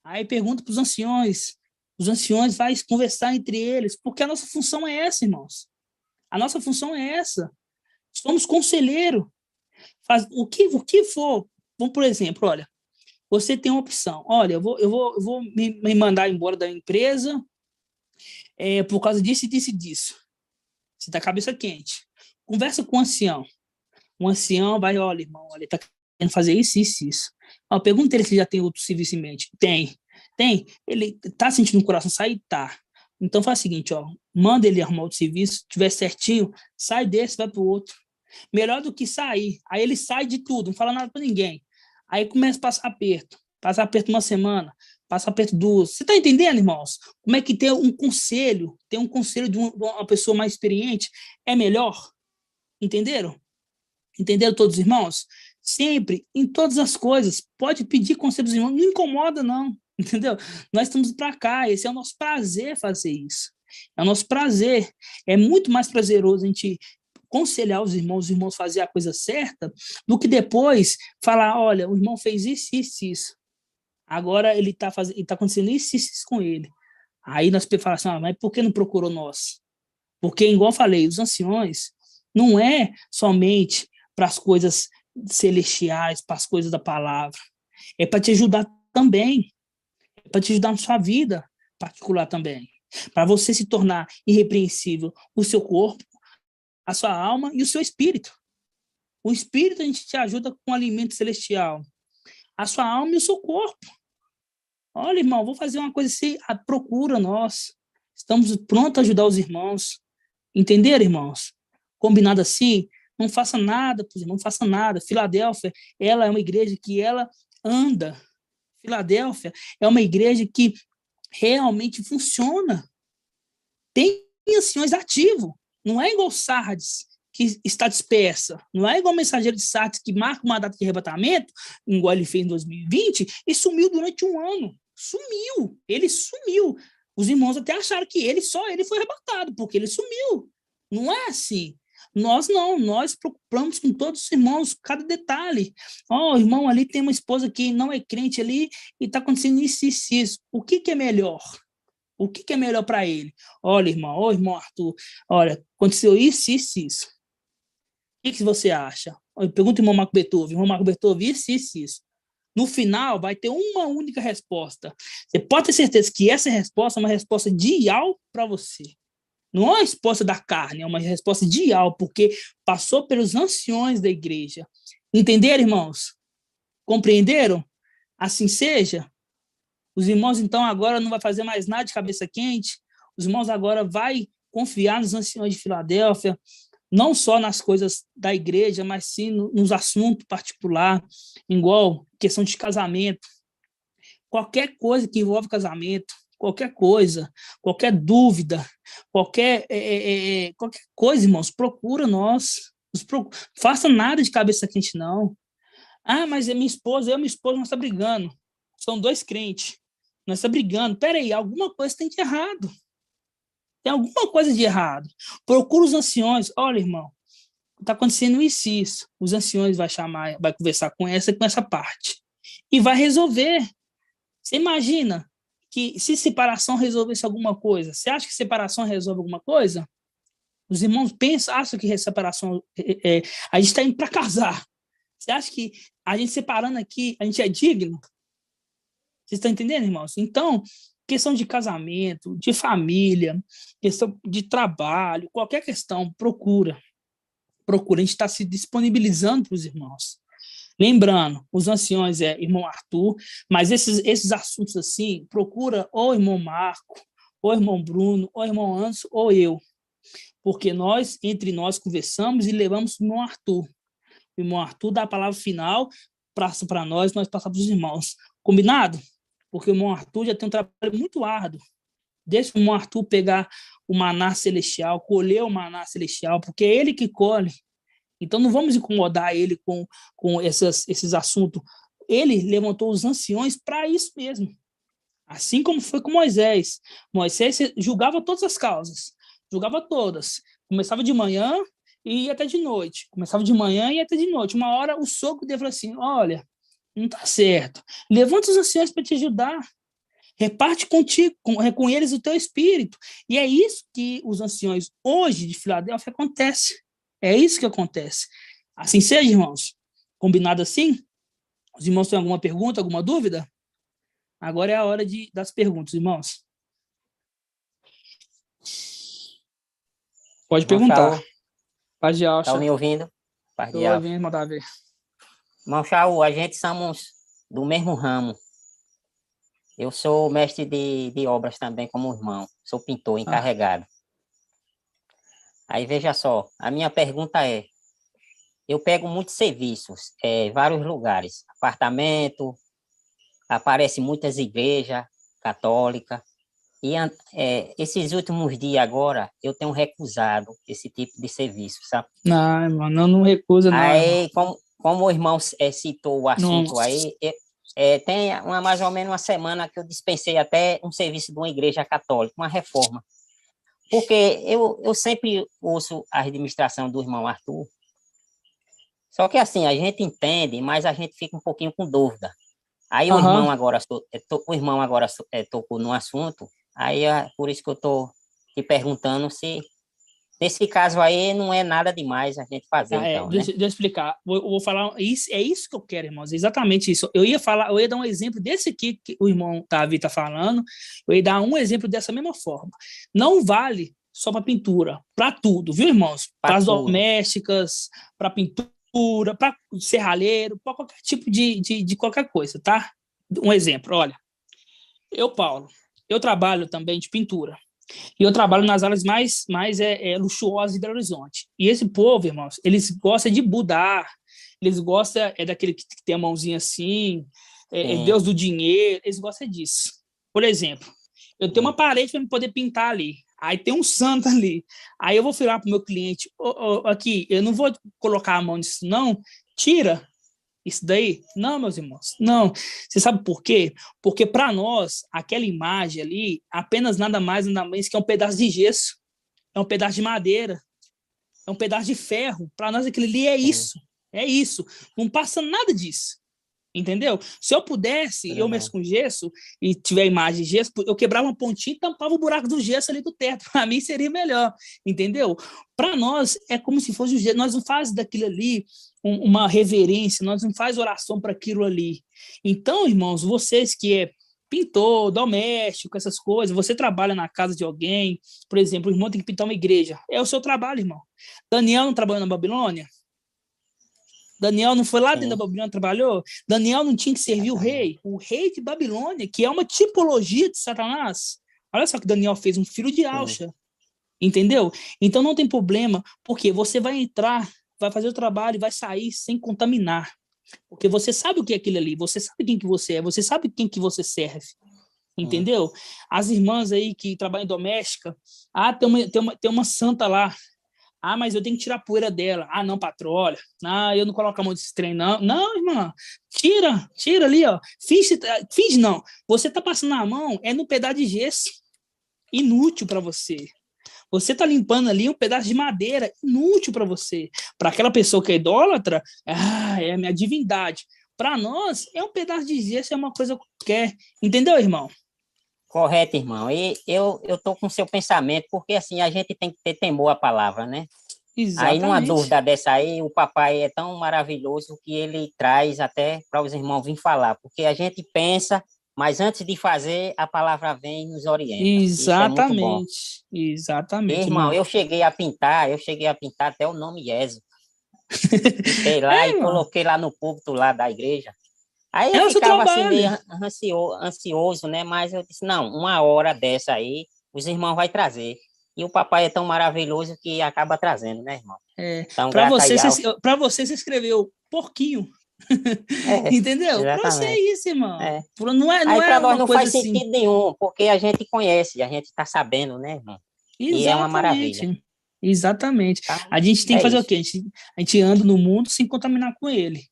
[SPEAKER 2] Aí pergunta para os anciões vão conversar entre eles, porque a nossa função é essa, irmãos. A nossa função é essa. Somos conselheiro. O que for, vamos, por exemplo, olha, você tem uma opção. Olha, eu vou me mandar embora da empresa por causa disso e disso e disso. Você está cabeça quente. Conversa com o ancião. O ancião vai, olha, irmão, ele está querendo fazer isso, isso, isso. Pergunta ele se já tem outro serviço em mente. Tem. Ele está sentindo o coração sair? Tá. Então faz o seguinte, manda ele arrumar outro serviço, tiver certinho, sai desse, vai para o outro. Melhor do que sair. Aí ele sai de tudo, não fala nada para ninguém. Aí começa a passar aperto. Passa aperto uma semana, passa aperto duas. Você está entendendo, irmãos? Como é que ter um conselho de uma pessoa mais experiente é melhor? Entenderam? Entenderam todos os irmãos? Sempre, em todas as coisas, pode pedir conselho dos irmãos, não incomoda não, entendeu? Nós estamos para cá, esse é o nosso prazer fazer isso. É o nosso prazer. É muito mais prazeroso a gente aconselhar os irmãos fazer a coisa certa, do que depois falar, olha, o irmão fez isso, isso, isso. Agora ele está acontecendo isso, isso, isso com ele. Aí nós falamos assim, mas por que não procurou nós? Porque, igual eu falei, os anciões não é somente para as coisas celestiais, para as coisas da palavra. É para te ajudar também. É para te ajudar na sua vida particular também. Para você se tornar irrepreensível o seu corpo, a sua alma e o seu espírito. O espírito a gente te ajuda com alimento celestial. A sua alma e o seu corpo. Olha, irmão, vou fazer uma coisa assim, procura nós. Estamos prontos a ajudar os irmãos. Entenderam, irmãos? Combinado assim? Não faça nada, não faça nada. Filadélfia, ela é uma igreja que ela anda. Filadélfia é uma igreja que realmente funciona. Tem anciões ativos. Não é igual Sardes, que está dispersa. Não é igual o mensageiro de Sardes, que marca uma data de arrebatamento, igual ele fez em 2020, e sumiu durante um ano. Sumiu. Ele sumiu. Os irmãos até acharam que só ele foi arrebatado, porque ele sumiu. Não é assim. Nós não. Nós preocupamos com todos os irmãos, cada detalhe. O irmão ali tem uma esposa que não é crente ali, e está acontecendo isso, isso, isso. O que é melhor? O que é melhor para ele? Olha, irmão Arthur, olha, aconteceu isso, isso, isso. O que você acha? Pergunta o irmão Marco Bertov, isso. No final, vai ter uma única resposta. Você pode ter certeza que essa resposta é uma resposta ideal para você. Não é uma resposta da carne, é uma resposta ideal, porque passou pelos anciões da igreja. Entenderam, irmãos? Compreenderam? Assim seja. Os irmãos, então, agora não vai fazer mais nada de cabeça quente. Os irmãos agora vai confiar nos anciões de Filadélfia, não só nas coisas da igreja, mas sim nos assuntos particulares, igual questão de casamento. Qualquer coisa que envolve casamento, qualquer coisa, qualquer dúvida, qualquer coisa, irmãos, procura nós. Faça nada de cabeça quente, não. Mas é minha esposa, nós estamos brigando. São dois crentes. Nós estamos brigando. Peraí, alguma coisa tem de errado. Tem alguma coisa de errado. Procura os anciões. Olha, irmão, está acontecendo isso. Os anciões vai conversar com essa parte. E vai resolver. Você imagina que se separação resolvesse alguma coisa, você acha que separação resolve alguma coisa? Os irmãos acham que separação a gente está indo para casar. Você acha que a gente separando aqui, a gente é digno? Vocês estão entendendo, irmãos? Então, questão de casamento, de família, questão de trabalho, qualquer questão, procura. A gente está se disponibilizando para os irmãos. Lembrando, os anciões irmão Arthur, mas esses assuntos assim, procura ou irmão Marco, ou irmão Bruno, ou irmão Anderson, ou eu. Porque entre nós, conversamos e levamos o irmão Arthur. O irmão Arthur dá a palavra final para nós passamos para os irmãos. Combinado? Porque o irmão Arthur já tem um trabalho muito árduo. Deixa o irmão Arthur pegar o maná celestial, colher o maná celestial, porque é ele que colhe. Então, não vamos incomodar ele com esses assuntos. Ele levantou os anciões para isso mesmo. Assim como foi com Moisés. Moisés julgava todas as causas. Julgava todas. Começava de manhã e ia até de noite. Começava de manhã e ia até de noite. Uma hora, o sogro dele falou assim, olha, não está certo. Levanta os anciões para te ajudar. Reparte contigo, com eles o teu espírito. E é isso que os anciões hoje de Filadélfia acontece. É isso que acontece. Assim seja, irmãos. Combinado assim? Os irmãos têm alguma pergunta, alguma dúvida? Agora é a hora das perguntas, irmãos. Pode perguntar. Paz de Alcha.
[SPEAKER 4] Está me ouvindo?
[SPEAKER 2] Estou ouvindo, mandar ver.
[SPEAKER 4] Irmão Shaul, a gente somos do mesmo ramo. Eu sou mestre de obras também, como irmão. Sou pintor encarregado. Aí, veja só, a minha pergunta é, eu pego muitos serviços, vários lugares, apartamento, aparecem muitas igrejas católicas, e esses últimos dias agora, eu tenho recusado esse tipo de serviço, sabe?
[SPEAKER 2] Não, irmão, não recusa, não.
[SPEAKER 4] Aí, como o irmão citou o assunto não. Aí, tem mais ou menos uma semana que eu dispensei até um serviço de uma igreja católica, uma reforma. Porque eu sempre ouço a administração do irmão Arthur. Só que assim, a gente entende, mas a gente fica um pouquinho com dúvida. Aí o irmão agora tocou no assunto, aí é por isso que eu estou te perguntando se, nesse caso aí, não é nada demais a gente fazer, então,
[SPEAKER 2] deixa eu explicar. Eu vou falar, é isso que eu quero, irmãos, exatamente isso. Eu ia dar um exemplo desse aqui que o irmão Davi está falando, eu ia dar um exemplo dessa mesma forma. Não vale só para pintura, para tudo, viu, irmãos? Para as domésticas, para pintura, para serralheiro, para qualquer tipo de qualquer coisa, tá? Um exemplo, olha, Paulo, eu trabalho também de pintura. E eu trabalho nas áreas mais luxuosas de Belo Horizonte. E esse povo, irmãos, eles gostam de Budá, eles gostam daquele que tem a mãozinha assim, Deus do dinheiro, eles gostam disso. Por exemplo, eu tenho uma parede para poder pintar ali, aí tem um santo ali, aí eu vou falar para o meu cliente, aqui, eu não vou colocar a mão nisso não, tira isso daí. Não, meus irmãos, não. Você sabe por quê? Porque para nós, aquela imagem ali, apenas nada mais, nada menos que é um pedaço de gesso, é um pedaço de madeira, é um pedaço de ferro. Para nós, aquilo ali é isso. É isso. Não passa nada disso. Entendeu? Se eu pudesse, eu mexo com gesso e tiver imagem de gesso, eu quebrava uma pontinha e tampava o buraco do gesso ali do teto. Para mim seria melhor. Entendeu? Para nós, é como se fosse o gesso. Nós não fazemos daquilo ali uma reverência, nós não faz oração para aquilo ali. Então, irmãos, vocês que pintor, doméstico, essas coisas, você trabalha na casa de alguém, por exemplo, o irmão tem que pintar uma igreja, é o seu trabalho, irmão. Daniel não trabalhou na Babilônia? Daniel não foi lá dentro da Babilônia, trabalhou? Daniel não tinha que servir o rei de Babilônia, que é uma tipologia de Satanás. Olha só que Daniel fez, um filho de Alcha. Entendeu? Então não tem problema, porque você vai entrar, vai fazer o trabalho e vai sair sem contaminar. Porque você sabe o que é aquilo ali, você sabe quem que você é, você sabe quem que você serve. Entendeu? As irmãs aí que trabalham em doméstica, tem uma santa lá, mas eu tenho que tirar a poeira dela. Não, patrão, olha, eu não coloco a mão desse trem, não. Não, irmã, tira ali, ó. Finge não. Você tá passando a mão, no pedaço de gesso, inútil para você. Você está limpando ali um pedaço de madeira inútil para você. Para aquela pessoa que é idólatra, é a minha divindade. Para nós, é um pedaço de gesso, é uma coisa qualquer. Entendeu, irmão?
[SPEAKER 4] Correto, irmão. E eu tô com o seu pensamento, porque assim, a gente tem que ter temor à palavra, né? Aí, numa
[SPEAKER 2] Exatamente.
[SPEAKER 4] dúvida dessa aí, o papai é tão maravilhoso que ele traz até para os irmãos vir falar, porque a gente pensa, mas antes de fazer, a palavra vem e nos orienta. Isso é muito bom. E,
[SPEAKER 2] Exatamente,
[SPEAKER 4] irmão,
[SPEAKER 2] irmão.
[SPEAKER 4] eu cheguei a pintar até o nome Jesus. Pintei lá
[SPEAKER 2] É,
[SPEAKER 4] e
[SPEAKER 2] irmão.
[SPEAKER 4] coloquei lá no púlpito lá da igreja. Aí
[SPEAKER 2] É
[SPEAKER 4] eu
[SPEAKER 2] o seu
[SPEAKER 4] ficava assim meio
[SPEAKER 2] trabalho.
[SPEAKER 4] ansioso, né? Mas eu disse, não, uma hora dessa aí, os irmãos vai trazer. E o papai é tão maravilhoso que acaba trazendo, né, irmão? Então,
[SPEAKER 2] Para
[SPEAKER 4] grata
[SPEAKER 2] você,
[SPEAKER 4] aí ao...
[SPEAKER 2] você escreveu porquinho.
[SPEAKER 4] É,
[SPEAKER 2] Entendeu? Para você é
[SPEAKER 4] exatamente.
[SPEAKER 2] isso, irmão.
[SPEAKER 4] É.
[SPEAKER 2] Não
[SPEAKER 4] Aí
[SPEAKER 2] é
[SPEAKER 4] para nós
[SPEAKER 2] uma
[SPEAKER 4] não
[SPEAKER 2] coisa
[SPEAKER 4] faz
[SPEAKER 2] assim.
[SPEAKER 4] sentido nenhum, porque a gente conhece, a gente está sabendo, né, irmão? E é uma maravilha.
[SPEAKER 2] Exatamente. Exatamente.
[SPEAKER 4] Então,
[SPEAKER 2] A gente tem que
[SPEAKER 4] é
[SPEAKER 2] fazer o
[SPEAKER 4] isso.
[SPEAKER 2] quê? A gente anda no mundo sem contaminar com ele.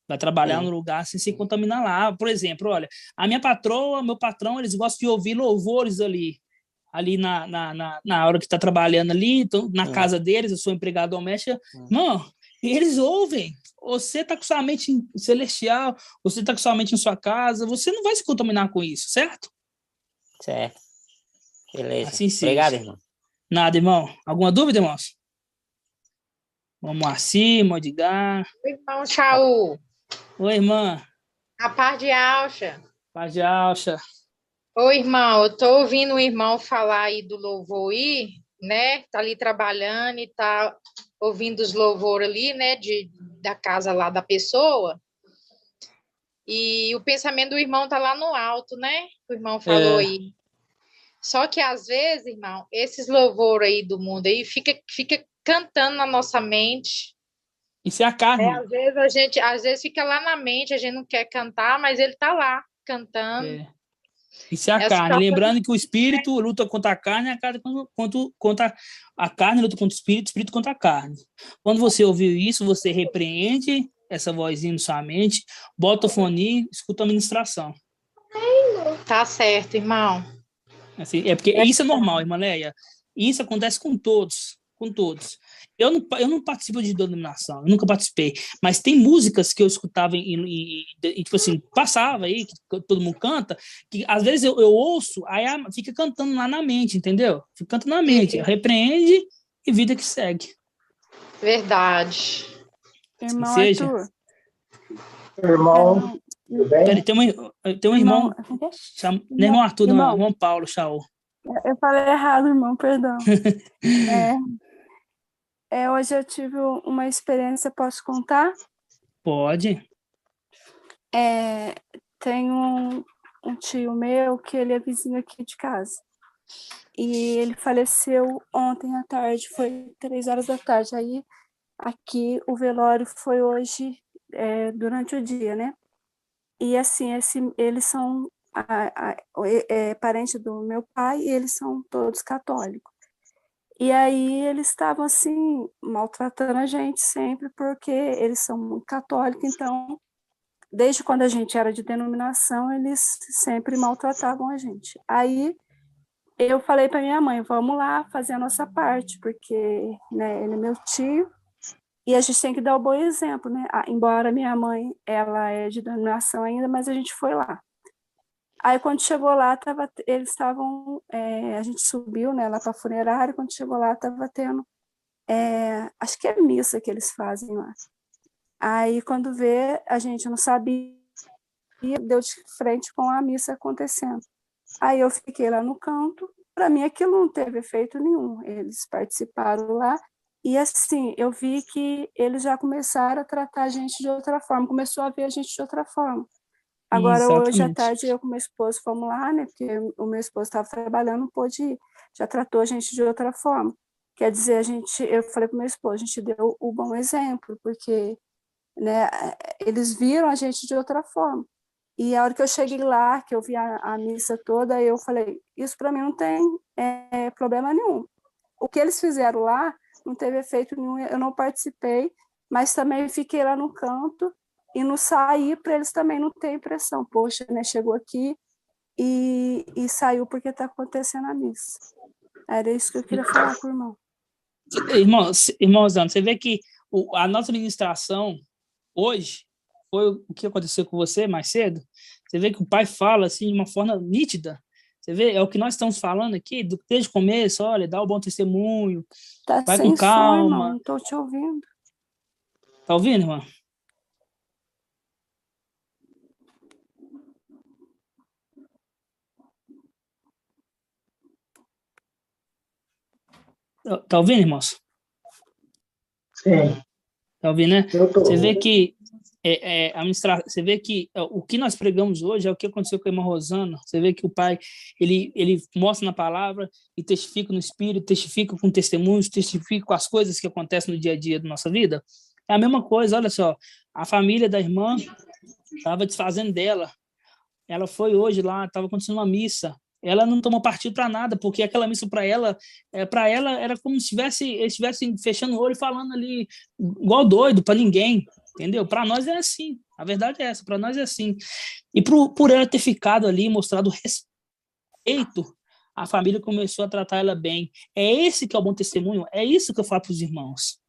[SPEAKER 2] Vai trabalhar no
[SPEAKER 4] Sim.
[SPEAKER 2] lugar sem se contaminar lá. Por exemplo, olha, a minha patroa, meu patrão, eles gostam de ouvir louvores ali na hora que está trabalhando ali, então, na casa deles, eu sou empregado doméstico. Não, eles ouvem. Você está com sua mente celestial, você está com sua mente em sua casa, você não vai se contaminar com isso, certo?
[SPEAKER 4] Certo. Beleza.
[SPEAKER 2] Assim
[SPEAKER 4] Obrigado,
[SPEAKER 2] seja.
[SPEAKER 4] irmão.
[SPEAKER 2] Nada, irmão. Alguma dúvida, irmãos? Vamos acima, Edgar.
[SPEAKER 8] Irmão Shaul,
[SPEAKER 2] Oi, irmã.
[SPEAKER 8] a par de Alcha.
[SPEAKER 2] Paz de alça.
[SPEAKER 8] Oi, irmão, eu tô ouvindo o irmão falar aí do louvor aí, né? Tá ali trabalhando e tá ouvindo os louvores ali, né? Da casa lá da pessoa. E o pensamento do irmão tá lá no alto, né? O irmão falou aí. Só que às vezes, irmão, esses louvores aí do mundo aí fica cantando na nossa mente.
[SPEAKER 2] Isso é a carne.
[SPEAKER 8] Às vezes fica lá na mente, a gente não quer cantar, mas ele tá lá cantando.
[SPEAKER 2] Isso é a carne. Lembrando que o espírito luta contra a carne, a carne contra a carne luta contra o espírito contra a carne. Quando você ouviu isso, você repreende essa vozinha na sua mente, bota o fone, escuta a ministração.
[SPEAKER 8] Tá certo, irmão.
[SPEAKER 2] Assim, porque isso é normal, irmã Leia. Isso acontece com todos, com todos. Eu não participo de denominação, eu nunca participei, mas tem músicas que eu escutava e tipo assim, passava aí, que todo mundo canta, que às vezes eu ouço, aí fica cantando lá na mente, entendeu? Fica cantando na mente, repreende e vida que segue.
[SPEAKER 8] Verdade.
[SPEAKER 9] Irmão
[SPEAKER 2] seja.
[SPEAKER 9] Arthur.
[SPEAKER 3] Irmão, tudo bem?
[SPEAKER 2] Peraí, tem um irmão, não é irmão Arthur, não, é irmão Paulo, Shaul.
[SPEAKER 9] Eu falei errado, irmão, perdão. Hoje eu tive uma experiência, posso contar?
[SPEAKER 2] Pode.
[SPEAKER 9] Tem um tio meu que ele é vizinho aqui de casa. E ele faleceu ontem à tarde, foi 3 horas da tarde. Aí aqui o velório foi hoje, durante o dia, né? E assim, eles são parentes do meu pai e eles são todos católicos. E aí eles estavam assim, maltratando a gente sempre, porque eles são muito católicos, então, desde quando a gente era de denominação, eles sempre maltratavam a gente. Aí eu falei para minha mãe, vamos lá fazer a nossa parte, porque, né, ele é meu tio, e a gente tem que dar o bom exemplo, né? Embora minha mãe, ela é de denominação ainda, mas a gente foi lá. Aí, quando chegou lá, eles estavam... a gente subiu, né, lá para a funerária. Quando chegou lá, estava tendo... acho que é missa que eles fazem lá. Aí, quando vê, a gente não sabia, deu de frente com a missa acontecendo. Aí, eu fiquei lá no canto. Para mim, aquilo não teve efeito nenhum. Eles participaram lá. E, assim, eu vi que eles já começaram a tratar a gente de outra forma. Começou a ver a gente de outra forma. Agora, hoje à tarde, eu com meu esposo fomos lá, né? Porque o meu esposo estava trabalhando, não pôde ir. Já tratou a gente de outra forma. Quer dizer, eu falei para o meu esposo, a gente deu o bom exemplo, porque, né, eles viram a gente de outra forma. E a hora que eu cheguei lá, que eu vi a missa toda, eu falei, isso para mim não tem problema nenhum. O que eles fizeram lá não teve efeito nenhum, eu não participei, mas também fiquei lá no canto, e não sair para eles também não ter impressão. Poxa, né, chegou aqui e saiu porque está acontecendo a missa. Era isso que eu queria falar com o irmão.
[SPEAKER 2] Irmãozão, você vê que a nossa ministração hoje foi o que aconteceu com você mais cedo. Você vê que o pai fala assim de uma forma nítida. Você vê, é o que nós estamos falando aqui, desde o começo, olha, dá o bom testemunho,
[SPEAKER 9] Tá
[SPEAKER 2] vai
[SPEAKER 9] sem
[SPEAKER 2] com
[SPEAKER 9] som,
[SPEAKER 2] calma.
[SPEAKER 9] irmão, não tô te ouvindo.
[SPEAKER 2] Tá ouvindo, irmão? Tá ouvindo, irmãos?
[SPEAKER 3] Sim,
[SPEAKER 2] Tá ouvindo, né?
[SPEAKER 3] eu tô.
[SPEAKER 2] Você vê que você vê que o que nós pregamos hoje é o que aconteceu com a irmã Rosana. Você vê que o pai, ele mostra na palavra e testifica no espírito, testifica com testemunhos, testifica com as coisas que acontecem no dia a dia da nossa vida. É a mesma coisa, olha só, a família da irmã estava desfazendo dela. Ela foi hoje lá, estava acontecendo uma missa. Ela não tomou partido para nada, porque aquela missa para ela era como se eles estivessem fechando o olho e falando ali igual doido para ninguém, entendeu? Para nós é assim, a verdade é essa, para nós é assim. E por ela ter ficado ali, mostrado respeito, a família começou a tratar ela bem. É esse que é o bom testemunho, é isso que eu falo para os irmãos.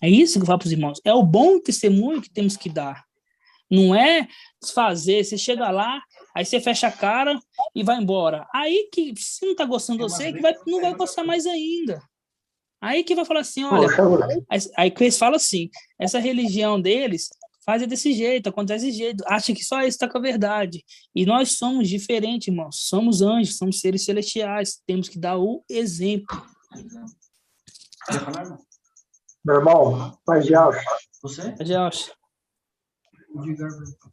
[SPEAKER 2] É isso que eu falo para os irmãos. É o bom testemunho que temos que dar. Não é desfazer, você chega lá, aí você fecha a cara e vai embora. Aí que, se não está gostando de você, que não vai gostar mais ainda. Aí que vai falar assim, olha, aí que eles falam assim, essa religião deles faz desse jeito, acontece desse jeito, acha que só isso está com a verdade. E nós somos diferentes, irmãos, somos anjos, somos seres celestiais, temos que dar o exemplo.
[SPEAKER 3] Meu irmão, Pai de Alcha.
[SPEAKER 2] Você? Pai de Alcha.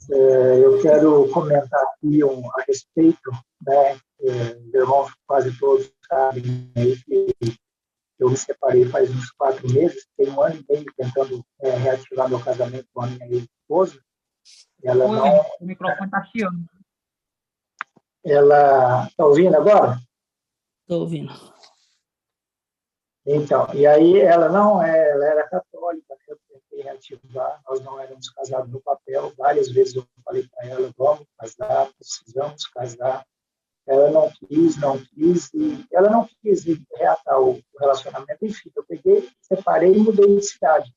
[SPEAKER 3] Eu quero comentar aqui a respeito, né? Meus irmãos quase todos sabem aí que eu me separei faz uns 4 meses, tem 1 ano e meio tentando reativar meu casamento com a minha esposa. Ela
[SPEAKER 10] O microfone está chiando.
[SPEAKER 3] Ela está ouvindo agora?
[SPEAKER 2] Estou ouvindo.
[SPEAKER 3] Então, e aí ela era católica, né? Eu tentei reativar, nós não éramos casados no papel, várias vezes eu falei para ela, vamos casar, precisamos casar. Ela não quis, e ela não quis reatar o relacionamento, enfim, eu peguei, separei e mudei de cidade.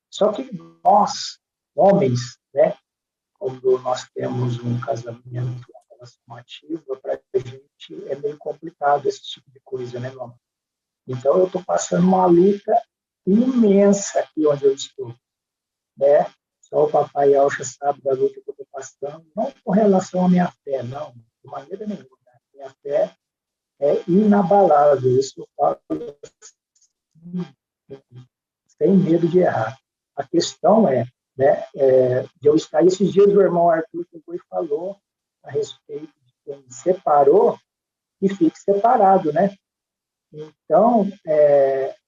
[SPEAKER 3] Só que nós, homens, né, quando nós temos um casamento, uma relação ativa, para a gente é meio complicado esse tipo de coisa, né, meu amor? Então, eu estou passando uma luta imensa aqui onde eu estou, né? Só o papai Alcha sabe da luta que eu estou passando, não com relação à minha fé, não, de maneira nenhuma. Minha fé é inabalável, isso eu falo sem medo de errar. A questão né, de eu estar esses dias, o irmão Arthur pegou e falou a respeito de quem separou e fique separado, né? Então,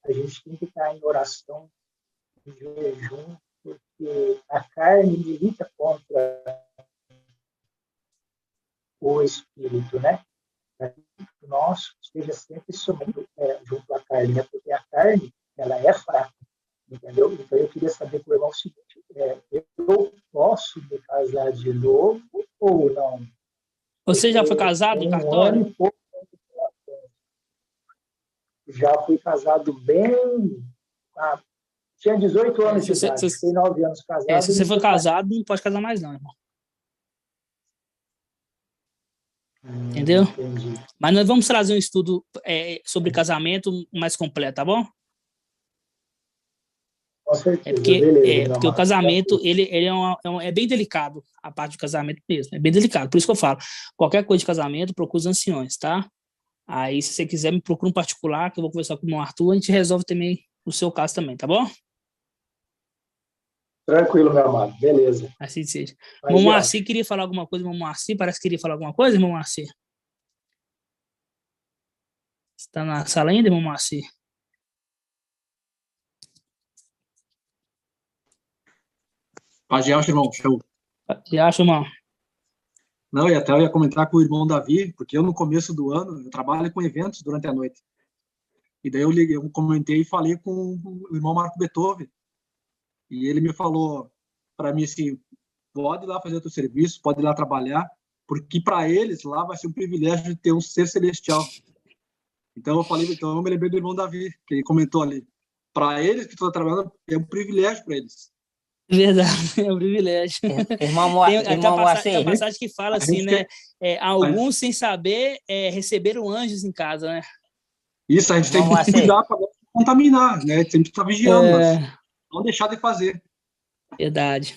[SPEAKER 3] a gente tem que estar em oração, em jejum, porque a carne milita contra o espírito, né? O nosso esteja sempre subindo junto à carne, né? Porque a carne, ela é fraca, entendeu? Então, eu queria saber com o irmão o seguinte, eu posso me casar de novo ou não?
[SPEAKER 2] Você já foi casado em cartório?
[SPEAKER 3] Já fui casado bem... tinha 18 anos de idade, tem 9 anos casado.
[SPEAKER 2] Se você for casado, não pode casar mais não, irmão. Entendeu?
[SPEAKER 3] Entendi.
[SPEAKER 2] Mas nós vamos trazer um estudo sobre casamento mais completo, tá bom?
[SPEAKER 3] Com certeza.
[SPEAKER 2] Porque o casamento, ele é bem delicado, a parte do casamento mesmo, é bem delicado. Por isso que eu falo, qualquer coisa de casamento, procura os anciões, tá? Aí, se você quiser, me procura um particular, que eu vou conversar com o irmão Arthur, a gente resolve também o seu caso também, tá bom?
[SPEAKER 3] Tranquilo, meu amado. Beleza.
[SPEAKER 2] Assim seja. Irmão Marci queria falar alguma coisa, irmão Marci? Parece que queria falar alguma coisa, irmão Marci? Você tá na sala ainda, irmão Marci?
[SPEAKER 11] Paz de Alcha, irmão. Show.
[SPEAKER 2] Paz de Alcha, irmão.
[SPEAKER 11] Não, e até eu ia comentar com o irmão Davi, porque eu, no começo do ano, eu trabalho com eventos durante a noite. E daí eu comentei e falei com o irmão Marco Beethoven. E ele me falou para mim assim, pode ir lá fazer o teu serviço, pode ir lá trabalhar, porque para eles lá vai ser um privilégio de ter um ser celestial. Então eu me lembrei do irmão Davi, que ele comentou ali. Para eles que estão trabalhando, é um privilégio para eles.
[SPEAKER 2] Verdade, é um privilégio.
[SPEAKER 4] Irmão Moacir.
[SPEAKER 2] Tem a passagem que fala assim, né? Alguns, sem saber, receberam anjos em casa, né?
[SPEAKER 11] Isso, a gente tem que cuidar para não contaminar, né? Tem que estar vigiando, não deixar de fazer.
[SPEAKER 2] Verdade.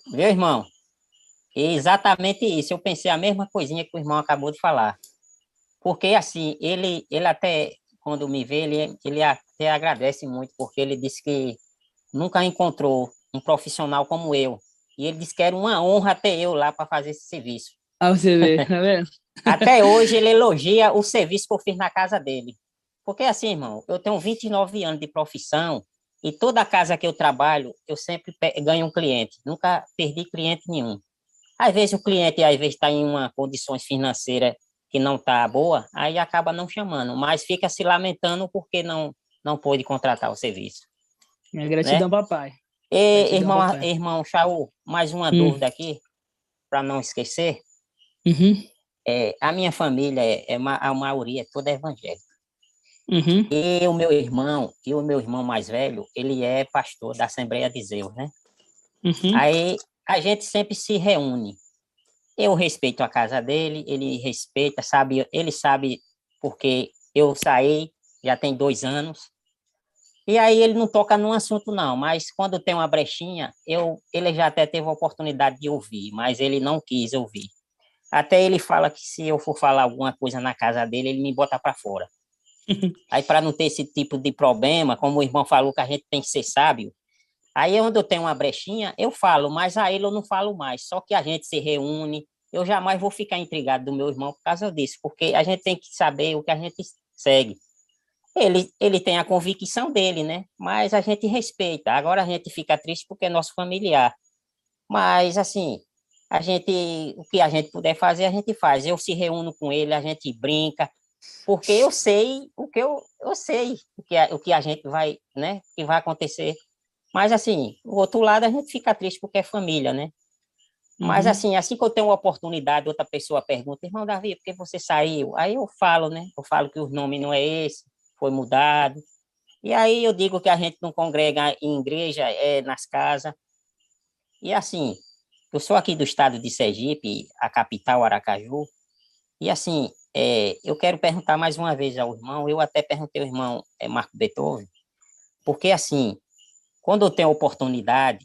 [SPEAKER 4] Meu irmão, exatamente isso. Eu pensei a mesma coisinha que o irmão acabou de falar. Porque, assim, ele até, quando me vê, ele até agradece muito, porque ele disse que nunca encontrou um profissional como eu. E ele disse que era uma honra ter eu lá para fazer esse serviço.
[SPEAKER 2] Você vê, tá vendo?
[SPEAKER 4] Até hoje ele elogia o serviço que eu fiz na casa dele. Porque assim, irmão, eu tenho 29 anos de profissão e toda casa que eu trabalho, eu sempre ganho um cliente. Nunca perdi cliente nenhum. Às vezes o cliente, está em uma condições financeiras que não está boa, aí acaba não chamando, mas fica se lamentando porque não pôde contratar o serviço.
[SPEAKER 2] Minha gratidão, né? Papai.
[SPEAKER 4] Irmão Chaú, mais uma dúvida aqui, para não esquecer. A minha família, a maioria é toda evangélica. E o meu irmão mais velho, ele é pastor da Assembleia de Deus, né? Aí a gente sempre se reúne. Eu respeito a casa dele, ele respeita, ele sabe porque eu saí, já tem 2 anos. E aí ele não toca num assunto, não, mas quando tem uma brechinha, ele já até teve a oportunidade de ouvir, mas ele não quis ouvir. Até ele fala que se eu for falar alguma coisa na casa dele, ele me bota para fora. Aí, para não ter esse tipo de problema, como o irmão falou que a gente tem que ser sábio, aí onde eu tenho uma brechinha, eu falo, mas a ele eu não falo mais. Só que a gente se reúne, eu jamais vou ficar intrigado do meu irmão por causa disso, porque a gente tem que saber o que a gente segue. Ele tem a convicção dele, né? Mas a gente respeita. Agora a gente fica triste porque é nosso familiar. Mas, assim, o que a gente puder fazer, a gente faz. Eu se reúno com ele, a gente brinca, porque eu sei eu sei o que a gente vai, né? Que vai acontecer. Mas, assim, do outro lado, a gente fica triste porque é família, né? Mas, assim que eu tenho uma oportunidade, outra pessoa pergunta, irmão Davi, por que você saiu? Aí eu falo, né? Eu falo que o nome não é esse, foi mudado. E aí eu digo que a gente não congrega em igreja, é nas casas. E, assim, eu sou aqui do estado de Sergipe, a capital, Aracaju, e, assim, eu quero perguntar mais uma vez ao irmão, eu até perguntei ao irmão Marco Beethoven, porque, assim, quando eu tenho oportunidade,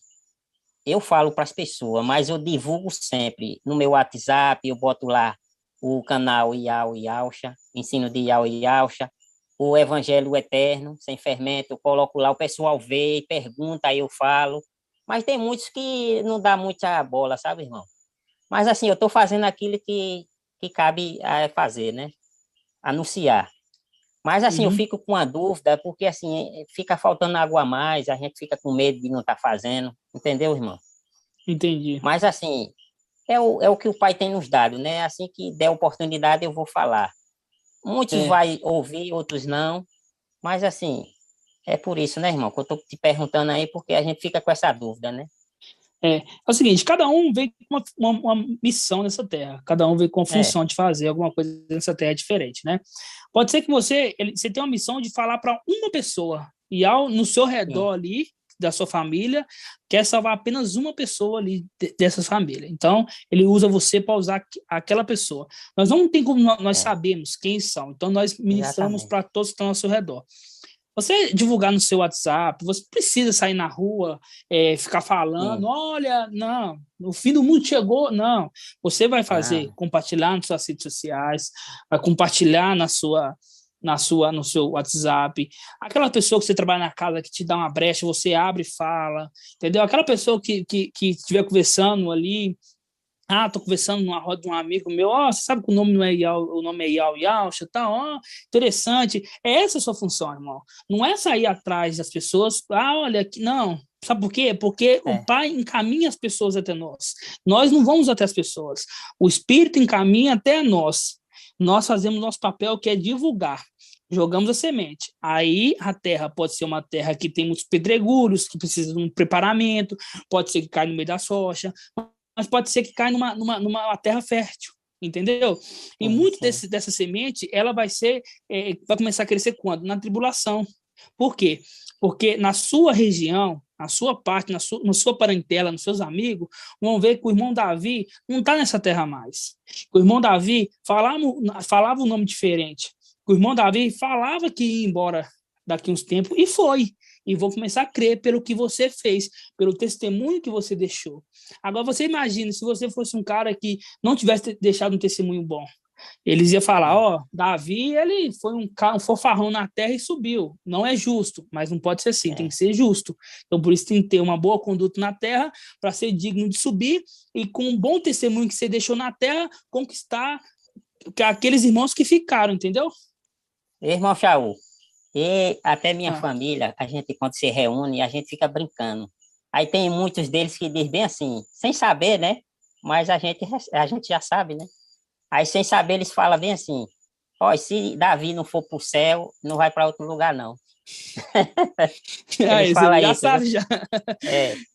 [SPEAKER 4] eu falo para as pessoas, mas eu divulgo sempre. No meu WhatsApp, eu boto lá o canal Iau e Yaucha, ensino de Iau e Yaucha, o Evangelho Eterno, sem fermento, eu coloco lá, o pessoal vê e pergunta, aí eu falo. Mas tem muitos que não dá muita bola, sabe, irmão? Mas, assim, eu estou fazendo aquilo que cabe fazer, né? Anunciar. Mas, assim, eu fico com uma dúvida, porque, assim, fica faltando água a mais, a gente fica com medo de não estar fazendo, entendeu, irmão?
[SPEAKER 2] Entendi.
[SPEAKER 4] Mas, assim, é o que o Pai tem nos dado, né? Assim que der oportunidade, eu vou falar. Muitos vai ouvir, outros não, mas, assim, é por isso, né, irmão, que eu estou te perguntando aí, porque a gente fica com essa dúvida, né?
[SPEAKER 2] É o seguinte, cada um vem com uma missão nessa terra, cada um vem com a função de fazer alguma coisa nessa terra diferente, né? Pode ser que você tem uma missão de falar para uma pessoa, e no seu redor ali, da sua família, quer salvar apenas uma pessoa ali dessa família. Então, ele usa você para usar aquela pessoa. Nós não tem como nós sabemos quem são, então nós ministramos para todos que estão ao seu redor. Você divulgar no seu WhatsApp, você precisa sair na rua, ficar falando, olha, não, o fim do mundo chegou, não. Você vai fazer, compartilhar nas suas redes sociais, vai compartilhar no seu WhatsApp. Aquela pessoa que você trabalha na casa que te dá uma brecha, você abre e fala, entendeu? Aquela pessoa que estiver conversando ali, tô conversando numa roda de um amigo meu, você sabe que o nome não é Iau, o nome é Iau Yaucha, tá, interessante. Essa é a sua função, irmão. Não é sair atrás das pessoas, olha aqui, não. Sabe por quê? Porque o Pai encaminha as pessoas até nós. Nós não vamos até as pessoas. O Espírito encaminha até nós. Nós fazemos nosso papel, que é divulgar. Jogamos a semente. Aí a terra pode ser uma terra que tem muitos pedregulhos, que precisa de um preparamento, pode ser que caia no meio da soja, mas pode ser que caia numa terra fértil, entendeu? E muito dessa semente, ela vai começar a crescer quando? Na tribulação. Por quê? Porque na sua região, na sua parte, na sua parentela, nos seus amigos, vão ver que o irmão Davi não está nessa terra mais. O irmão Davi falava um nome diferente. O irmão Davi falava que ia embora daqui uns tempos, e foi. E vou começar a crer pelo que você fez, pelo testemunho que você deixou. Agora, você imagina, se você fosse um cara que não tivesse deixado um testemunho bom, eles iam falar, Davi, ele foi um fofarrão na terra e subiu. Não é justo, mas não pode ser assim, tem que ser justo. Então, por isso tem que ter uma boa conduta na terra para ser digno de subir e com um bom testemunho que você deixou na terra, conquistar aqueles irmãos que ficaram, entendeu?
[SPEAKER 4] Irmão Shaul, e até minha família, a gente, quando se reúne, a gente fica brincando. Aí tem muitos deles que dizem bem assim, sem saber, né? Mas a gente já sabe, né? Aí, sem saber, eles falam bem assim, se Davi não for para o céu, não vai para outro lugar, não. Eles falam
[SPEAKER 2] já
[SPEAKER 4] isso,
[SPEAKER 2] sabe,
[SPEAKER 4] né?
[SPEAKER 2] já.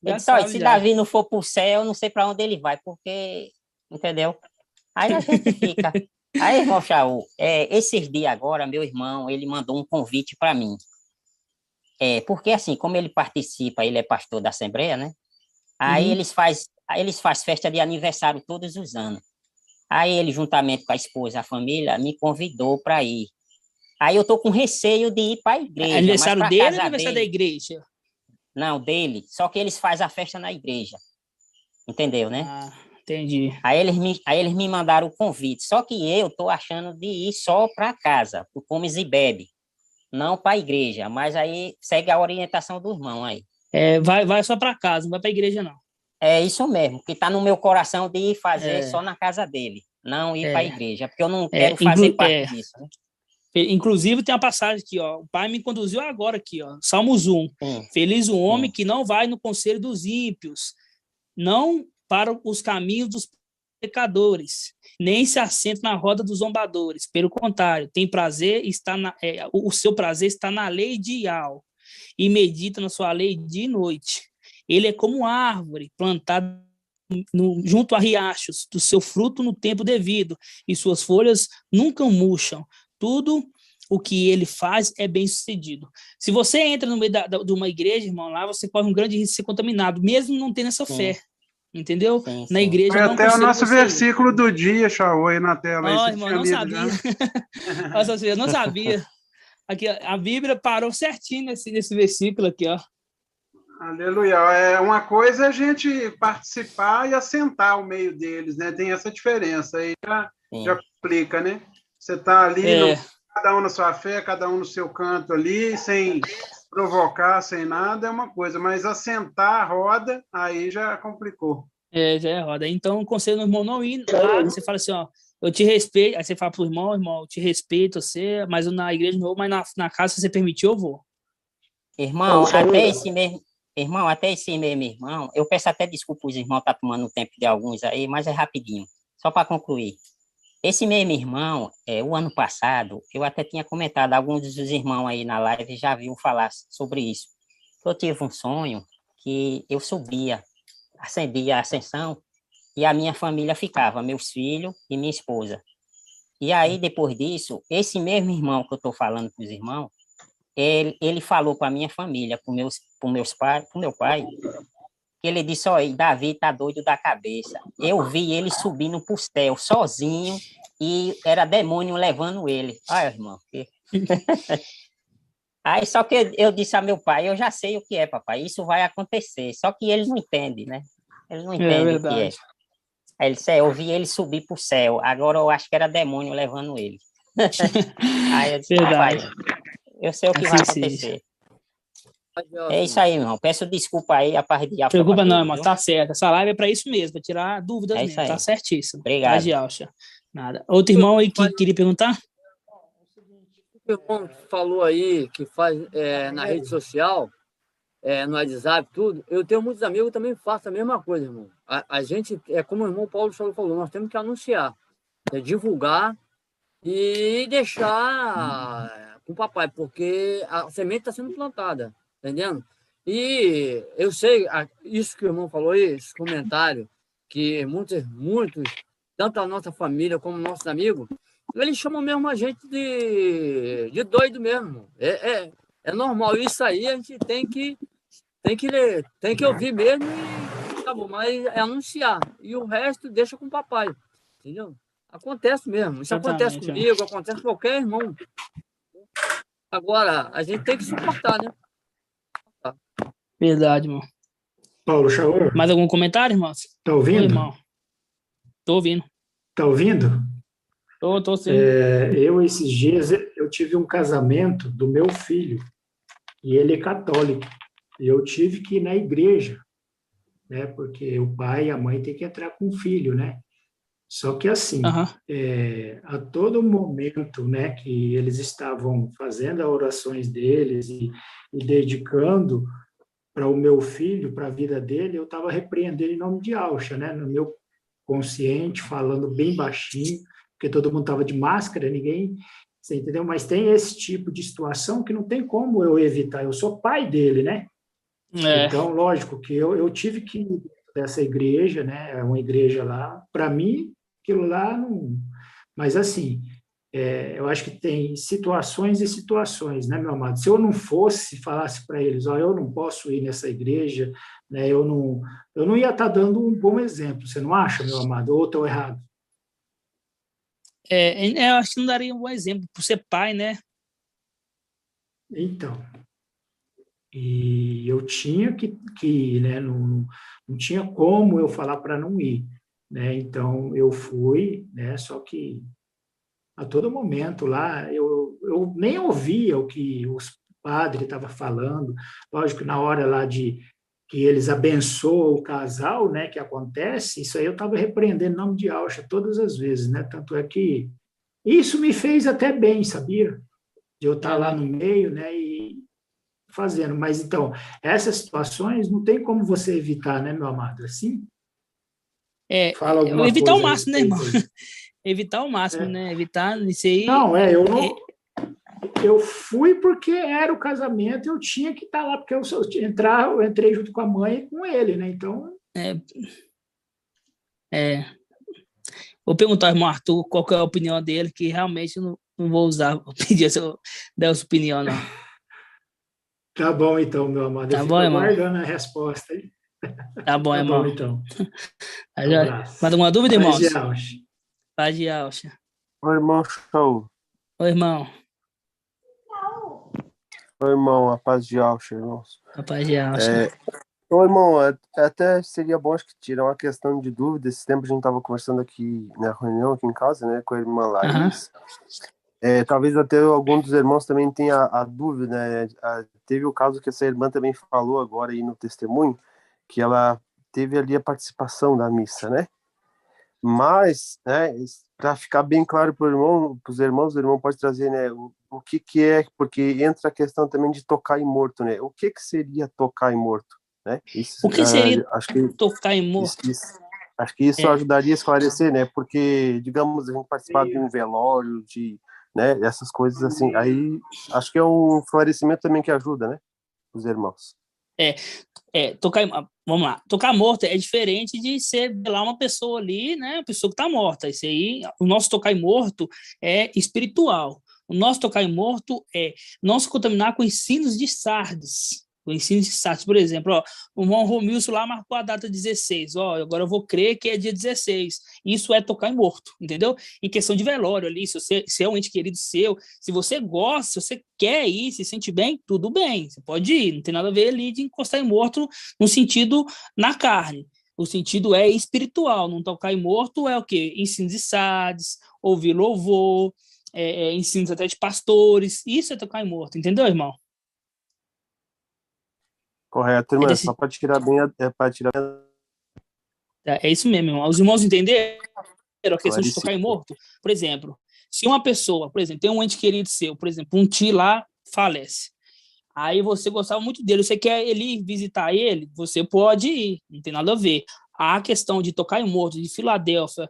[SPEAKER 4] Eles falam, se Davi não for para o céu, eu não sei para onde ele vai, porque, entendeu? Aí a gente fica. Aí, irmão Shaul, esses dias agora, meu irmão, ele mandou um convite para mim. Porque, assim, como ele participa, ele é pastor da Assembleia, né? Aí eles fazem festa de aniversário todos os anos. Aí ele, juntamente com a esposa, a família, me convidou para ir. Aí eu tô com receio de ir para a igreja.
[SPEAKER 2] É aniversário dele ou aniversário da igreja?
[SPEAKER 4] Não, dele. Só que eles fazem a festa na igreja. Entendeu, né?
[SPEAKER 2] Entendi.
[SPEAKER 4] Aí eles me mandaram o convite. Só que eu tô achando de ir só para casa, pro Comes e Bebe. Não para a igreja. Mas aí segue a orientação do irmão aí.
[SPEAKER 2] Vai só para casa, não vai para a igreja, não.
[SPEAKER 4] É isso mesmo, que está no meu coração de ir fazer só na casa dele, não ir para a igreja, porque eu não quero fazer parte disso. Né?
[SPEAKER 2] Inclusive, tem uma passagem aqui, o pai me conduziu agora aqui, Salmos 1. Feliz o homem que não vai no conselho dos ímpios, não para os caminhos dos pecadores, nem se assenta na roda dos zombadores. Pelo contrário, tem prazer, o seu prazer está na lei de Yahweh, e medita na sua lei dia e noite. Ele é como árvore plantada junto a riachos, do seu fruto no tempo devido, e suas folhas nunca murcham. Tudo o que ele faz é bem sucedido. Se você entra no meio de uma igreja, irmão, lá você corre um grande risco de ser contaminado, mesmo não tendo essa fé. Entendeu?
[SPEAKER 4] Sim.
[SPEAKER 2] Na igreja
[SPEAKER 1] foi
[SPEAKER 2] não
[SPEAKER 1] até o nosso versículo do dia, Shaul, aí na tela.
[SPEAKER 2] Não, irmão, não sabia. Nossa, eu não sabia. Aqui, a Bíblia parou certinho nesse versículo aqui, ó.
[SPEAKER 1] Aleluia. Uma coisa é a gente participar e assentar ao meio deles, né? Tem essa diferença aí, já complica, né? Você está ali, cada um na sua fé, cada um no seu canto ali, sem provocar, sem nada, é uma coisa, mas assentar a roda, aí já complicou.
[SPEAKER 2] Já é roda. Então, o conselho do irmão não ir lá, você fala assim, eu te respeito, aí você fala pro irmão, eu te respeito, mas na igreja não vou, mas na casa, se você permitir, eu vou.
[SPEAKER 4] Irmão, até esse mesmo irmão, eu peço até desculpa, os irmãos tá tomando o tempo de alguns aí, mas é rapidinho, só para concluir. Esse mesmo irmão, o ano passado, eu até tinha comentado, alguns dos irmãos aí na live já viram falar sobre isso. Eu tive um sonho que eu subia, acendia a ascensão, e a minha família ficava, meus filhos e minha esposa. E aí, depois disso, esse mesmo irmão que eu estou falando com os irmãos, ele falou para a minha família, para o meu pai, que ele disse, Davi tá doido da cabeça. Eu vi ele subindo para o céu, sozinho, e era demônio levando ele. Olha, irmão. Aí, só que eu disse a meu pai, eu já sei o que é, papai, isso vai acontecer. Só que eles não entendem, né? Eles não entendem o que é. Aí ele disse, eu vi ele subir para o céu, agora eu acho que era demônio levando ele. Aí eu disse, papai, eu sei o que vai acontecer. É isso aí, irmão. Peço desculpa aí a parte de Alcha.
[SPEAKER 2] Preocupa não, irmão. Tá certo. Essa live é para isso mesmo, para tirar dúvidas mesmo. Tá certíssimo.
[SPEAKER 4] Obrigado.
[SPEAKER 2] De Alcha. Nada. Outro irmão aí que queria perguntar?
[SPEAKER 6] O irmão falou aí que faz na rede social, no WhatsApp, tudo. Eu tenho muitos amigos que também fazem a mesma coisa, irmão. A gente, como o irmão Paulo falou, nós temos que anunciar, divulgar e deixar com o papai, porque a semente está sendo plantada, entendendo? E eu sei, isso que o irmão falou aí, esse comentário, que muitos, tanto a nossa família como nossos amigos, eles chamam mesmo a gente de doido mesmo. É normal. Isso aí a gente tem que tem que ler, tem que ouvir mesmo e tá bom, mas é anunciar. E o resto deixa com o papai, entendeu? Acontece mesmo. Isso acontece comigo, acontece com qualquer irmão. Agora, a gente tem que suportar, né?
[SPEAKER 2] Verdade, irmão.
[SPEAKER 12] Paulo Chaor.
[SPEAKER 2] Mais algum comentário, irmão?
[SPEAKER 12] Tá ouvindo?
[SPEAKER 2] Oi, irmão. Tô ouvindo.
[SPEAKER 12] Tá ouvindo?
[SPEAKER 2] Tô sim.
[SPEAKER 12] Eu, esses dias, eu tive um casamento do meu filho, e ele é católico. E eu tive que ir na igreja, né? Porque o pai e a mãe têm que entrar com o filho, né? Só que assim, a todo momento, né, que eles estavam fazendo as orações deles e dedicando para o meu filho, para a vida dele, eu estava repreendendo em nome de Alcha, né? No meu consciente, falando bem baixinho, porque todo mundo estava de máscara, ninguém, você entendeu? Mas tem esse tipo de situação que não tem como eu evitar. Eu sou pai dele, né? Então, lógico que eu tive que ir dessa igreja, né? É uma igreja lá. Para mim, aquilo lá não. Mas assim, eu acho que tem situações e situações, né, meu amado? Se eu não fosse, falasse para eles, ó, eu não posso ir nessa igreja, né? Eu não ia estar dando um bom exemplo. Você não acha, meu amado? Ou estou errado?
[SPEAKER 2] Eu acho que não daria um bom exemplo por ser pai, né?
[SPEAKER 12] Então, e eu tinha que ir, né? Não tinha como eu falar para não ir, né? Então, eu fui, né? Só que a todo momento lá, eu nem ouvia o que os padres estavam falando. Lógico, na hora lá que eles abençoam o casal, né, que acontece, isso aí eu estava repreendendo em nome de Alcha todas as vezes, né? Tanto é que isso me fez até bem, sabia? De eu estar lá no meio, né, e fazendo. Mas, então, essas situações não tem como você evitar, né, meu amado? Assim? Fala alguma
[SPEAKER 2] evitar
[SPEAKER 12] coisa
[SPEAKER 2] o máximo, né, irmão? Evitar o máximo, né? Evitar isso aí.
[SPEAKER 12] Não, eu não. Eu fui porque era o casamento, eu tinha que estar lá, porque eu entrei junto com a mãe e com ele, né? Então.
[SPEAKER 2] Vou perguntar ao irmão Arthur qual que é a opinião dele, que realmente não vou pedir essa opinião, não.
[SPEAKER 12] Tá bom, então, meu amado.
[SPEAKER 2] Tá
[SPEAKER 12] eu
[SPEAKER 2] bom,
[SPEAKER 12] fico
[SPEAKER 2] irmão?
[SPEAKER 12] aguardando a resposta. Hein?
[SPEAKER 2] Tá bom,
[SPEAKER 12] tá
[SPEAKER 2] irmão.
[SPEAKER 12] Bom, então.
[SPEAKER 2] Mais alguma dúvida, irmãos? Paz de Alcha.
[SPEAKER 5] Oi, irmão, show.
[SPEAKER 2] Oi, irmão.
[SPEAKER 5] Oi, irmão, a paz de Alcha, irmãos.
[SPEAKER 2] A paz de Alcha.
[SPEAKER 5] Oi, irmão, até seria bom, acho que tirar uma questão de dúvida. Esse tempo a gente estava conversando aqui na reunião, aqui em casa, né, com a irmã Laís. Talvez até algum dos irmãos também tenha a dúvida, né? Teve o caso que essa irmã também falou agora aí no testemunho, que ela teve ali a participação da missa, né? Mas, né, para ficar bem claro para os irmãos, o irmão pode trazer, né, o que é, porque entra a questão também de tocar em morto, né? O que seria tocar em morto, né?
[SPEAKER 2] O que seria tocar em morto?
[SPEAKER 5] Acho que isso ajudaria a esclarecer, né? Porque, digamos, a gente participar de um velório, né, essas coisas assim, aí acho que é um esclarecimento também que ajuda, né, os irmãos.
[SPEAKER 2] Vamos lá, tocar morto é diferente de ser velar uma pessoa ali, né, uma pessoa que está morta. Isso aí, o nosso tocar em morto é espiritual. O nosso tocar em morto é não se contaminar com ensinos de Sardes. O ensino de Sardes, por exemplo, o irmão Romilson lá marcou a data 16, agora eu vou crer que é dia 16. Isso é tocar em morto, entendeu? Em questão de velório ali, se é um ente querido seu, se você gosta, se você quer ir, se sente bem, tudo bem, você pode ir, não tem nada a ver ali de encostar em morto no sentido na carne. O sentido é espiritual, não tocar em morto é o quê? Ensinos de Sardes, ouvir louvor, ensinos até de pastores, isso é tocar em morto, entendeu, irmão?
[SPEAKER 5] Correto, irmão, só para tirar bem
[SPEAKER 2] É isso mesmo, irmão. Os irmãos entenderam a questão de tocar em morto? Por exemplo, se uma pessoa, por exemplo, tem um ente querido seu, por exemplo, um tio lá falece, aí você gostava muito dele, você quer ele ir visitar ele, você pode ir, não tem nada a ver. A questão de tocar em morto, de Filadélfia,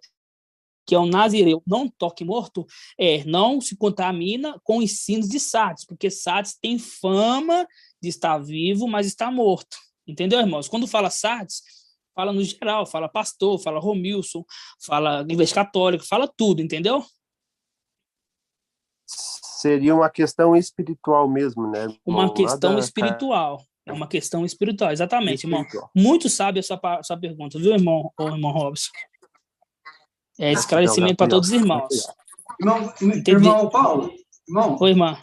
[SPEAKER 2] que é um nazireu, não toque morto, não se contamina com ensinos de Sardes, porque Sardes tem fama de estar vivo, mas está morto. Entendeu, irmãos? Quando fala Sardes, fala no geral, fala pastor, fala Romilson, fala igreja católica, fala tudo, entendeu?
[SPEAKER 5] Seria uma questão espiritual mesmo, né?
[SPEAKER 2] Uma questão espiritual. É uma questão espiritual, exatamente, irmão. Muito sábio a sua pergunta, viu, irmão Robson? É esclarecimento para todos os irmãos.
[SPEAKER 13] Irmão Paulo, irmão.
[SPEAKER 2] Oi, irmão.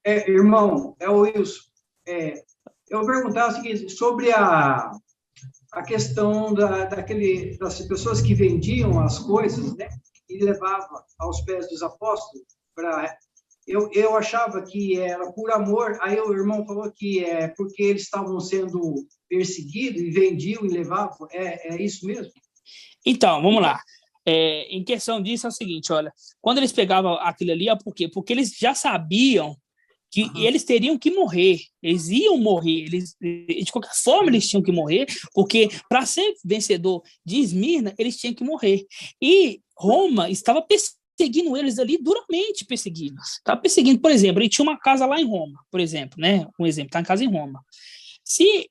[SPEAKER 13] Irmão, é o Wilson. Eu vou perguntar o seguinte, sobre a questão das pessoas que vendiam as coisas, né, e levavam aos pés dos apóstolos. Eu achava que era por amor, aí o irmão falou que é porque eles estavam sendo perseguidos e vendiam e levavam. É isso mesmo?
[SPEAKER 2] Então, vamos lá. Em questão disso é o seguinte, olha, quando eles pegavam aquilo ali, é por quê? Porque eles já sabiam que eles teriam que morrer, eles iam morrer, de qualquer forma eles tinham que morrer, porque para ser vencedor de Esmirna, eles tinham que morrer. E Roma estava perseguindo eles ali, duramente perseguindo. Estava perseguindo, por exemplo, ele tinha uma casa lá em Roma, por exemplo, né? Um exemplo, está em casa em Roma. Se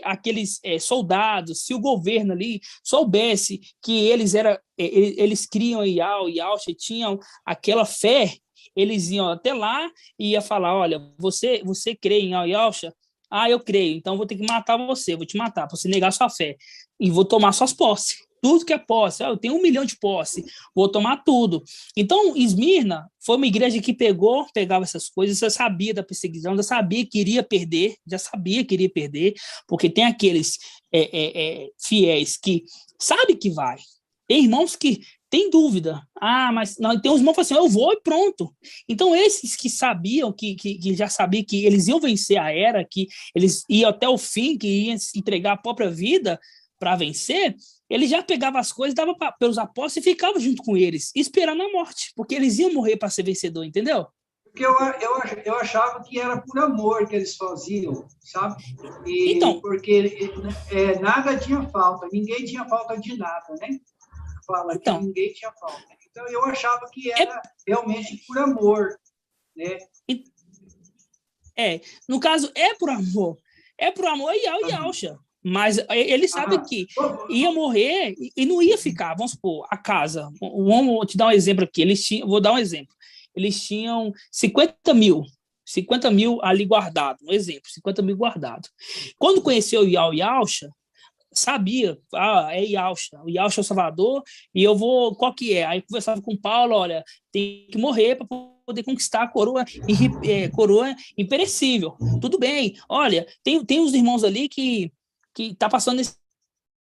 [SPEAKER 2] aqueles soldados, se o governo ali soubesse que eles criam Iau e Yaucha, tinham aquela fé, eles iam até lá e ia falar, olha, você crê em Iau e Yaucha? Ah, eu creio, então vou ter que matar você, vou te matar, para você negar sua fé, e vou tomar suas posses. Tudo que é posse, eu tenho 1 milhão de posse, vou tomar tudo. Então, Esmirna foi uma igreja que pegava essas coisas, já sabia da perseguição, já sabia que iria perder, porque tem aqueles fiéis que sabem que vai. Tem irmãos que têm dúvida. Mas não, tem uns irmãos que falam assim, eu vou e pronto. Então, esses que sabiam, que já sabiam que eles iam vencer a era, que eles iam até o fim, que iam se entregar a própria vida para vencer, ele já pegava as coisas, dava pelos apóstolos e ficava junto com eles, esperando a morte, porque eles iam morrer para ser vencedor, entendeu?
[SPEAKER 13] Porque eu achava que era por amor que eles faziam, sabe?
[SPEAKER 2] Então,
[SPEAKER 13] porque nada tinha falta, ninguém tinha falta de nada, né? Fala que ninguém tinha falta. Então, eu achava que era realmente por amor, né?
[SPEAKER 2] No caso, é por amor e Yaucha. Mas ele sabe que ia morrer e não ia ficar. Vamos supor, a casa. Vou te dar um exemplo aqui. Vou dar um exemplo. Eles tinham 50 mil ali guardado. Um exemplo, 50 mil guardado. Quando conheceu o Iau e Yaucha, sabia, é Yaucha. O Yaucha é o Salvador e eu vou, qual que é? Aí conversava com o Paulo, olha, tem que morrer para poder conquistar a coroa imperecível. Tudo bem, olha, tem uns irmãos ali que tá passando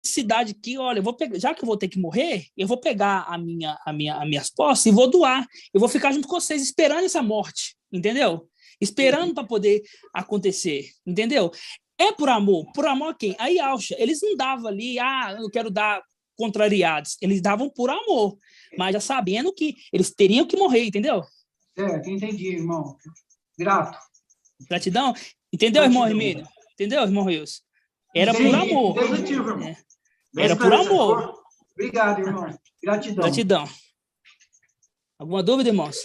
[SPEAKER 2] necessidade aqui, olha, já que eu vou ter que morrer, eu vou pegar as minhas posses e vou doar. Eu vou ficar junto com vocês esperando essa morte, entendeu? Esperando para poder acontecer, entendeu? É por amor a quem? A Yaucha. Eles não davam ali, eu quero dar contrariados. Eles davam por amor, mas já sabendo que eles teriam que morrer, entendeu?
[SPEAKER 13] Entendi, irmão. Grato.
[SPEAKER 2] Gratidão. Entendeu, irmão Hermínio? Entendeu, irmão Rios? Era por amor.
[SPEAKER 13] Positivo, irmão.
[SPEAKER 2] Era por amor.
[SPEAKER 13] Obrigado, irmão. Gratidão.
[SPEAKER 2] Gratidão. Alguma dúvida, irmãos?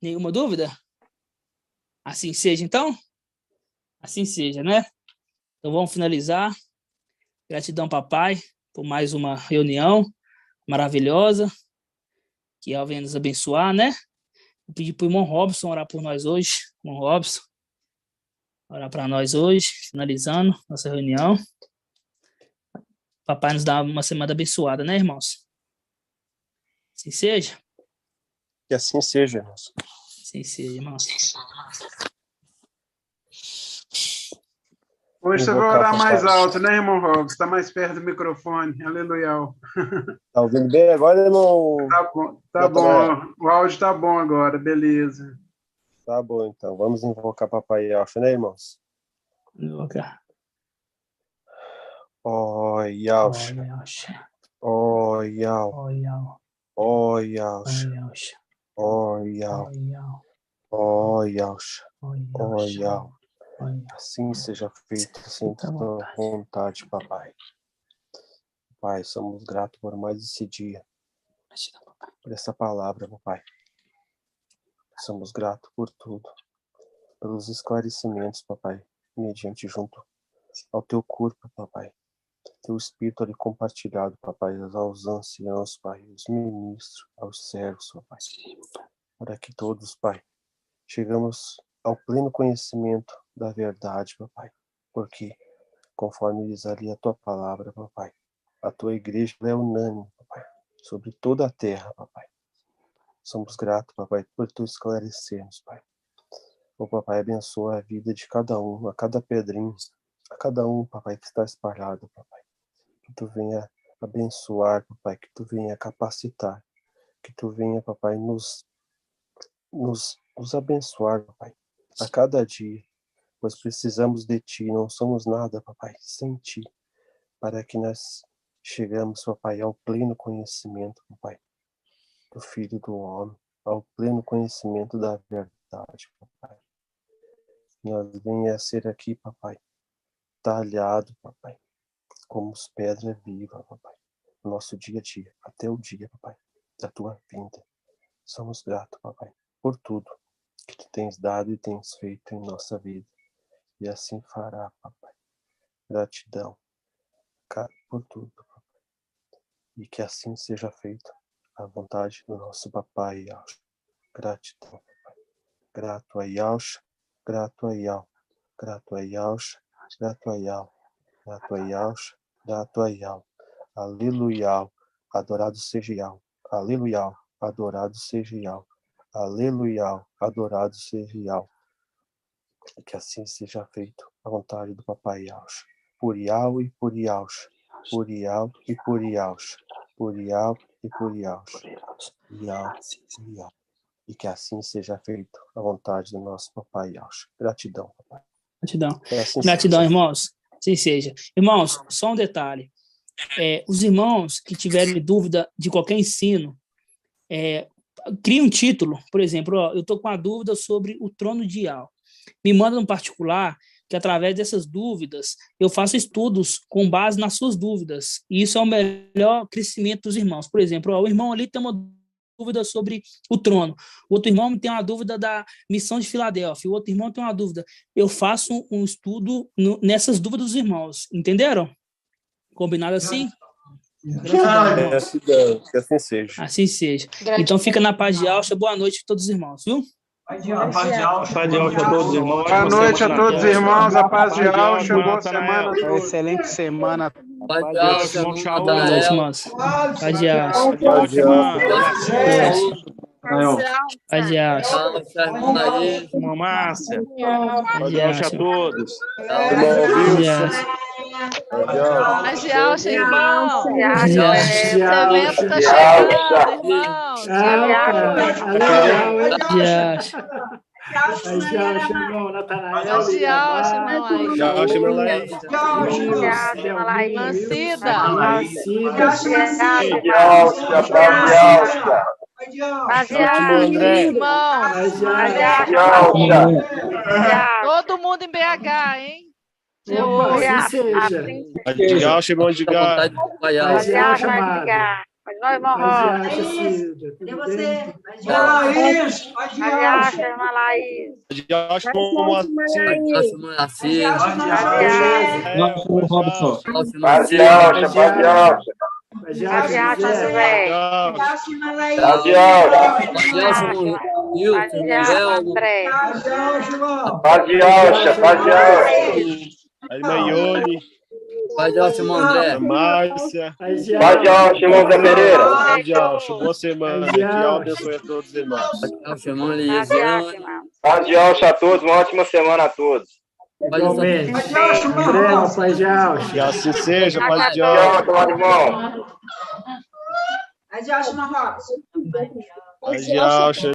[SPEAKER 2] Nenhuma dúvida? Assim seja, então? Assim seja, né? Então, vamos finalizar. Gratidão, papai, por mais uma reunião maravilhosa. Que ela venha nos abençoar, né? Vou pedir para o irmão Robson orar por nós hoje. Irmão Robson, orar para nós hoje, finalizando nossa reunião. Papai nos dá uma semana abençoada, né, irmãos? Assim seja.
[SPEAKER 5] Que assim seja, irmãos.
[SPEAKER 2] Assim seja, irmãos.
[SPEAKER 1] Hoje você vai orar mais alto, né, irmão Robson? Está mais perto do microfone. Aleluia.
[SPEAKER 5] Tá ouvindo bem agora, irmão?
[SPEAKER 1] Tá bom. O áudio tá bom agora, beleza.
[SPEAKER 5] Tá bom, então. Vamos invocar Papai Yaucha, né, irmãos?
[SPEAKER 2] Invocar.
[SPEAKER 5] Ó Yaucha. Ó Yau. Ó Yaucha. Ó Yau. Ó Yaucha. Ó Yau. Assim seja feito, sem tua vontade, papai. Pai, somos gratos por mais esse dia, por essa palavra, papai. Somos gratos por tudo, pelos esclarecimentos, papai, mediante junto ao teu corpo, papai. Teu espírito ali compartilhado, papai, aos anciãos, pai, aos ministros, aos servos, papai. Para que todos, pai, chegamos ao pleno conhecimento da verdade, papai, porque, conforme diz ali a tua palavra, papai, a tua igreja é unânime, papai, sobre toda a terra, papai. Somos gratos, papai, por tu esclarecermos, pai. O papai abençoa a vida de cada um, a cada pedrinho, a cada um, papai, que está espalhado, papai. Que tu venha abençoar, papai, que tu venha capacitar, que tu venha, papai, nos abençoar, papai, a cada dia, pois precisamos de ti, não somos nada, papai, sem ti, para que nós chegamos, papai, ao pleno conhecimento, papai, do Filho do Homem, ao pleno conhecimento da verdade, papai. Nós venha a ser aqui, papai, talhado, papai, como pedra viva, papai, no nosso dia a dia, até o dia, papai, da tua vinda. Somos gratos, papai, por tudo que tu tens dado e tens feito em nossa vida. E assim fará, papai. Gratidão por tudo, papai. E que assim seja feito a vontade do nosso papai Yaucha. Gratidão, papai. Grato a Yaucha, grato a Yau, grato a Yaucha, grato a Yau, grato a Yaucha, grato a Yau. Aleluia, adorado seja Yau. Aleluia, adorado seja Yau. Aleluia, adorado seja Yau. Que assim seja feito a vontade do papai Yaucha. Por Yau e por Yaucha. Por Yau e por Yaucha. Por Yau e por Yaucha. Yau e Yau. E que assim seja feito a vontade do nosso papai Yaucha. Gratidão, papai.
[SPEAKER 2] Gratidão.
[SPEAKER 5] Assim
[SPEAKER 2] Gratidão,
[SPEAKER 5] seja.
[SPEAKER 2] irmãos. Assim seja. Irmãos, só um detalhe. Os irmãos que tiverem dúvida de qualquer ensino, cria um título. Por exemplo, eu estou com a dúvida sobre o trono de Yau. Me manda no particular, que através dessas dúvidas eu faço estudos com base nas suas dúvidas. E isso é o melhor crescimento dos irmãos. Por exemplo, o irmão ali tem uma dúvida sobre o trono. O outro irmão tem uma dúvida da missão de Filadélfia. O outro irmão tem uma dúvida. Eu faço um estudo nessas dúvidas dos irmãos. Entenderam? Combinado assim?
[SPEAKER 5] Que assim seja.
[SPEAKER 2] Assim seja. Então fica na paz de Yaucha. Boa noite a todos os irmãos, viu?
[SPEAKER 11] Paz de Yaucha a todos os irmãos.
[SPEAKER 1] Boa noite a todos os irmãos. A paz de Yaucha. Boa semana.
[SPEAKER 14] Excelente semana.
[SPEAKER 6] Paz de Yaucha,
[SPEAKER 2] boa noite, irmãos. Paz de Yaucha.
[SPEAKER 5] Paz de
[SPEAKER 2] Paz de Yaucha.
[SPEAKER 14] Irmã Márcia.
[SPEAKER 2] Paz de Yaucha
[SPEAKER 14] a todos.
[SPEAKER 15] Paz de Yaucha, irmão.
[SPEAKER 2] Paz de Yaucha.
[SPEAKER 15] Esse evento tá chegando, irmão.
[SPEAKER 2] Paz de Yaucha.
[SPEAKER 12] Paz de Yaucha, irmão Natanael.
[SPEAKER 15] Paz de Yaucha, irmão Laís.
[SPEAKER 14] Yaucha, irmão Laís.
[SPEAKER 15] Mancida. Irmão. Todo mundo em BH, hein?
[SPEAKER 14] Paz de Yaucha, irmão Edgar.
[SPEAKER 12] Paz de Yaucha, Edgar.
[SPEAKER 9] Mas nós vamos.
[SPEAKER 12] E você?
[SPEAKER 13] Laís, paz de Yaucha.
[SPEAKER 9] Irmã Laís.
[SPEAKER 14] Paz de Yaucha, irmão Moacir.
[SPEAKER 6] Robson.
[SPEAKER 5] Paz de Yaucha, paz de Yaucha.
[SPEAKER 12] Paz de Yaucha,
[SPEAKER 9] José.
[SPEAKER 5] Paz de Yaucha. Paz de Yaucha, paz de Yaucha.
[SPEAKER 14] A irmã Ione.
[SPEAKER 6] Paz de Yaucha, irmão André.
[SPEAKER 14] Márcia.
[SPEAKER 5] Paz de Yaucha, irmão Zé Pereira.
[SPEAKER 14] Paz de Yaucha, boa semana. Que Deus abençoe a todos os irmãos.
[SPEAKER 6] Paz de Yaucha, irmão Elisiane.
[SPEAKER 5] Paz de Yaucha a todos, uma ótima semana a todos.
[SPEAKER 12] Igualmente. André, Paz de Yaucha.
[SPEAKER 14] Que assim seja, paz de Yaucha.
[SPEAKER 5] Irmão.
[SPEAKER 13] Paz de Yaucha, irmão Robson.
[SPEAKER 14] Paz de Yaucha.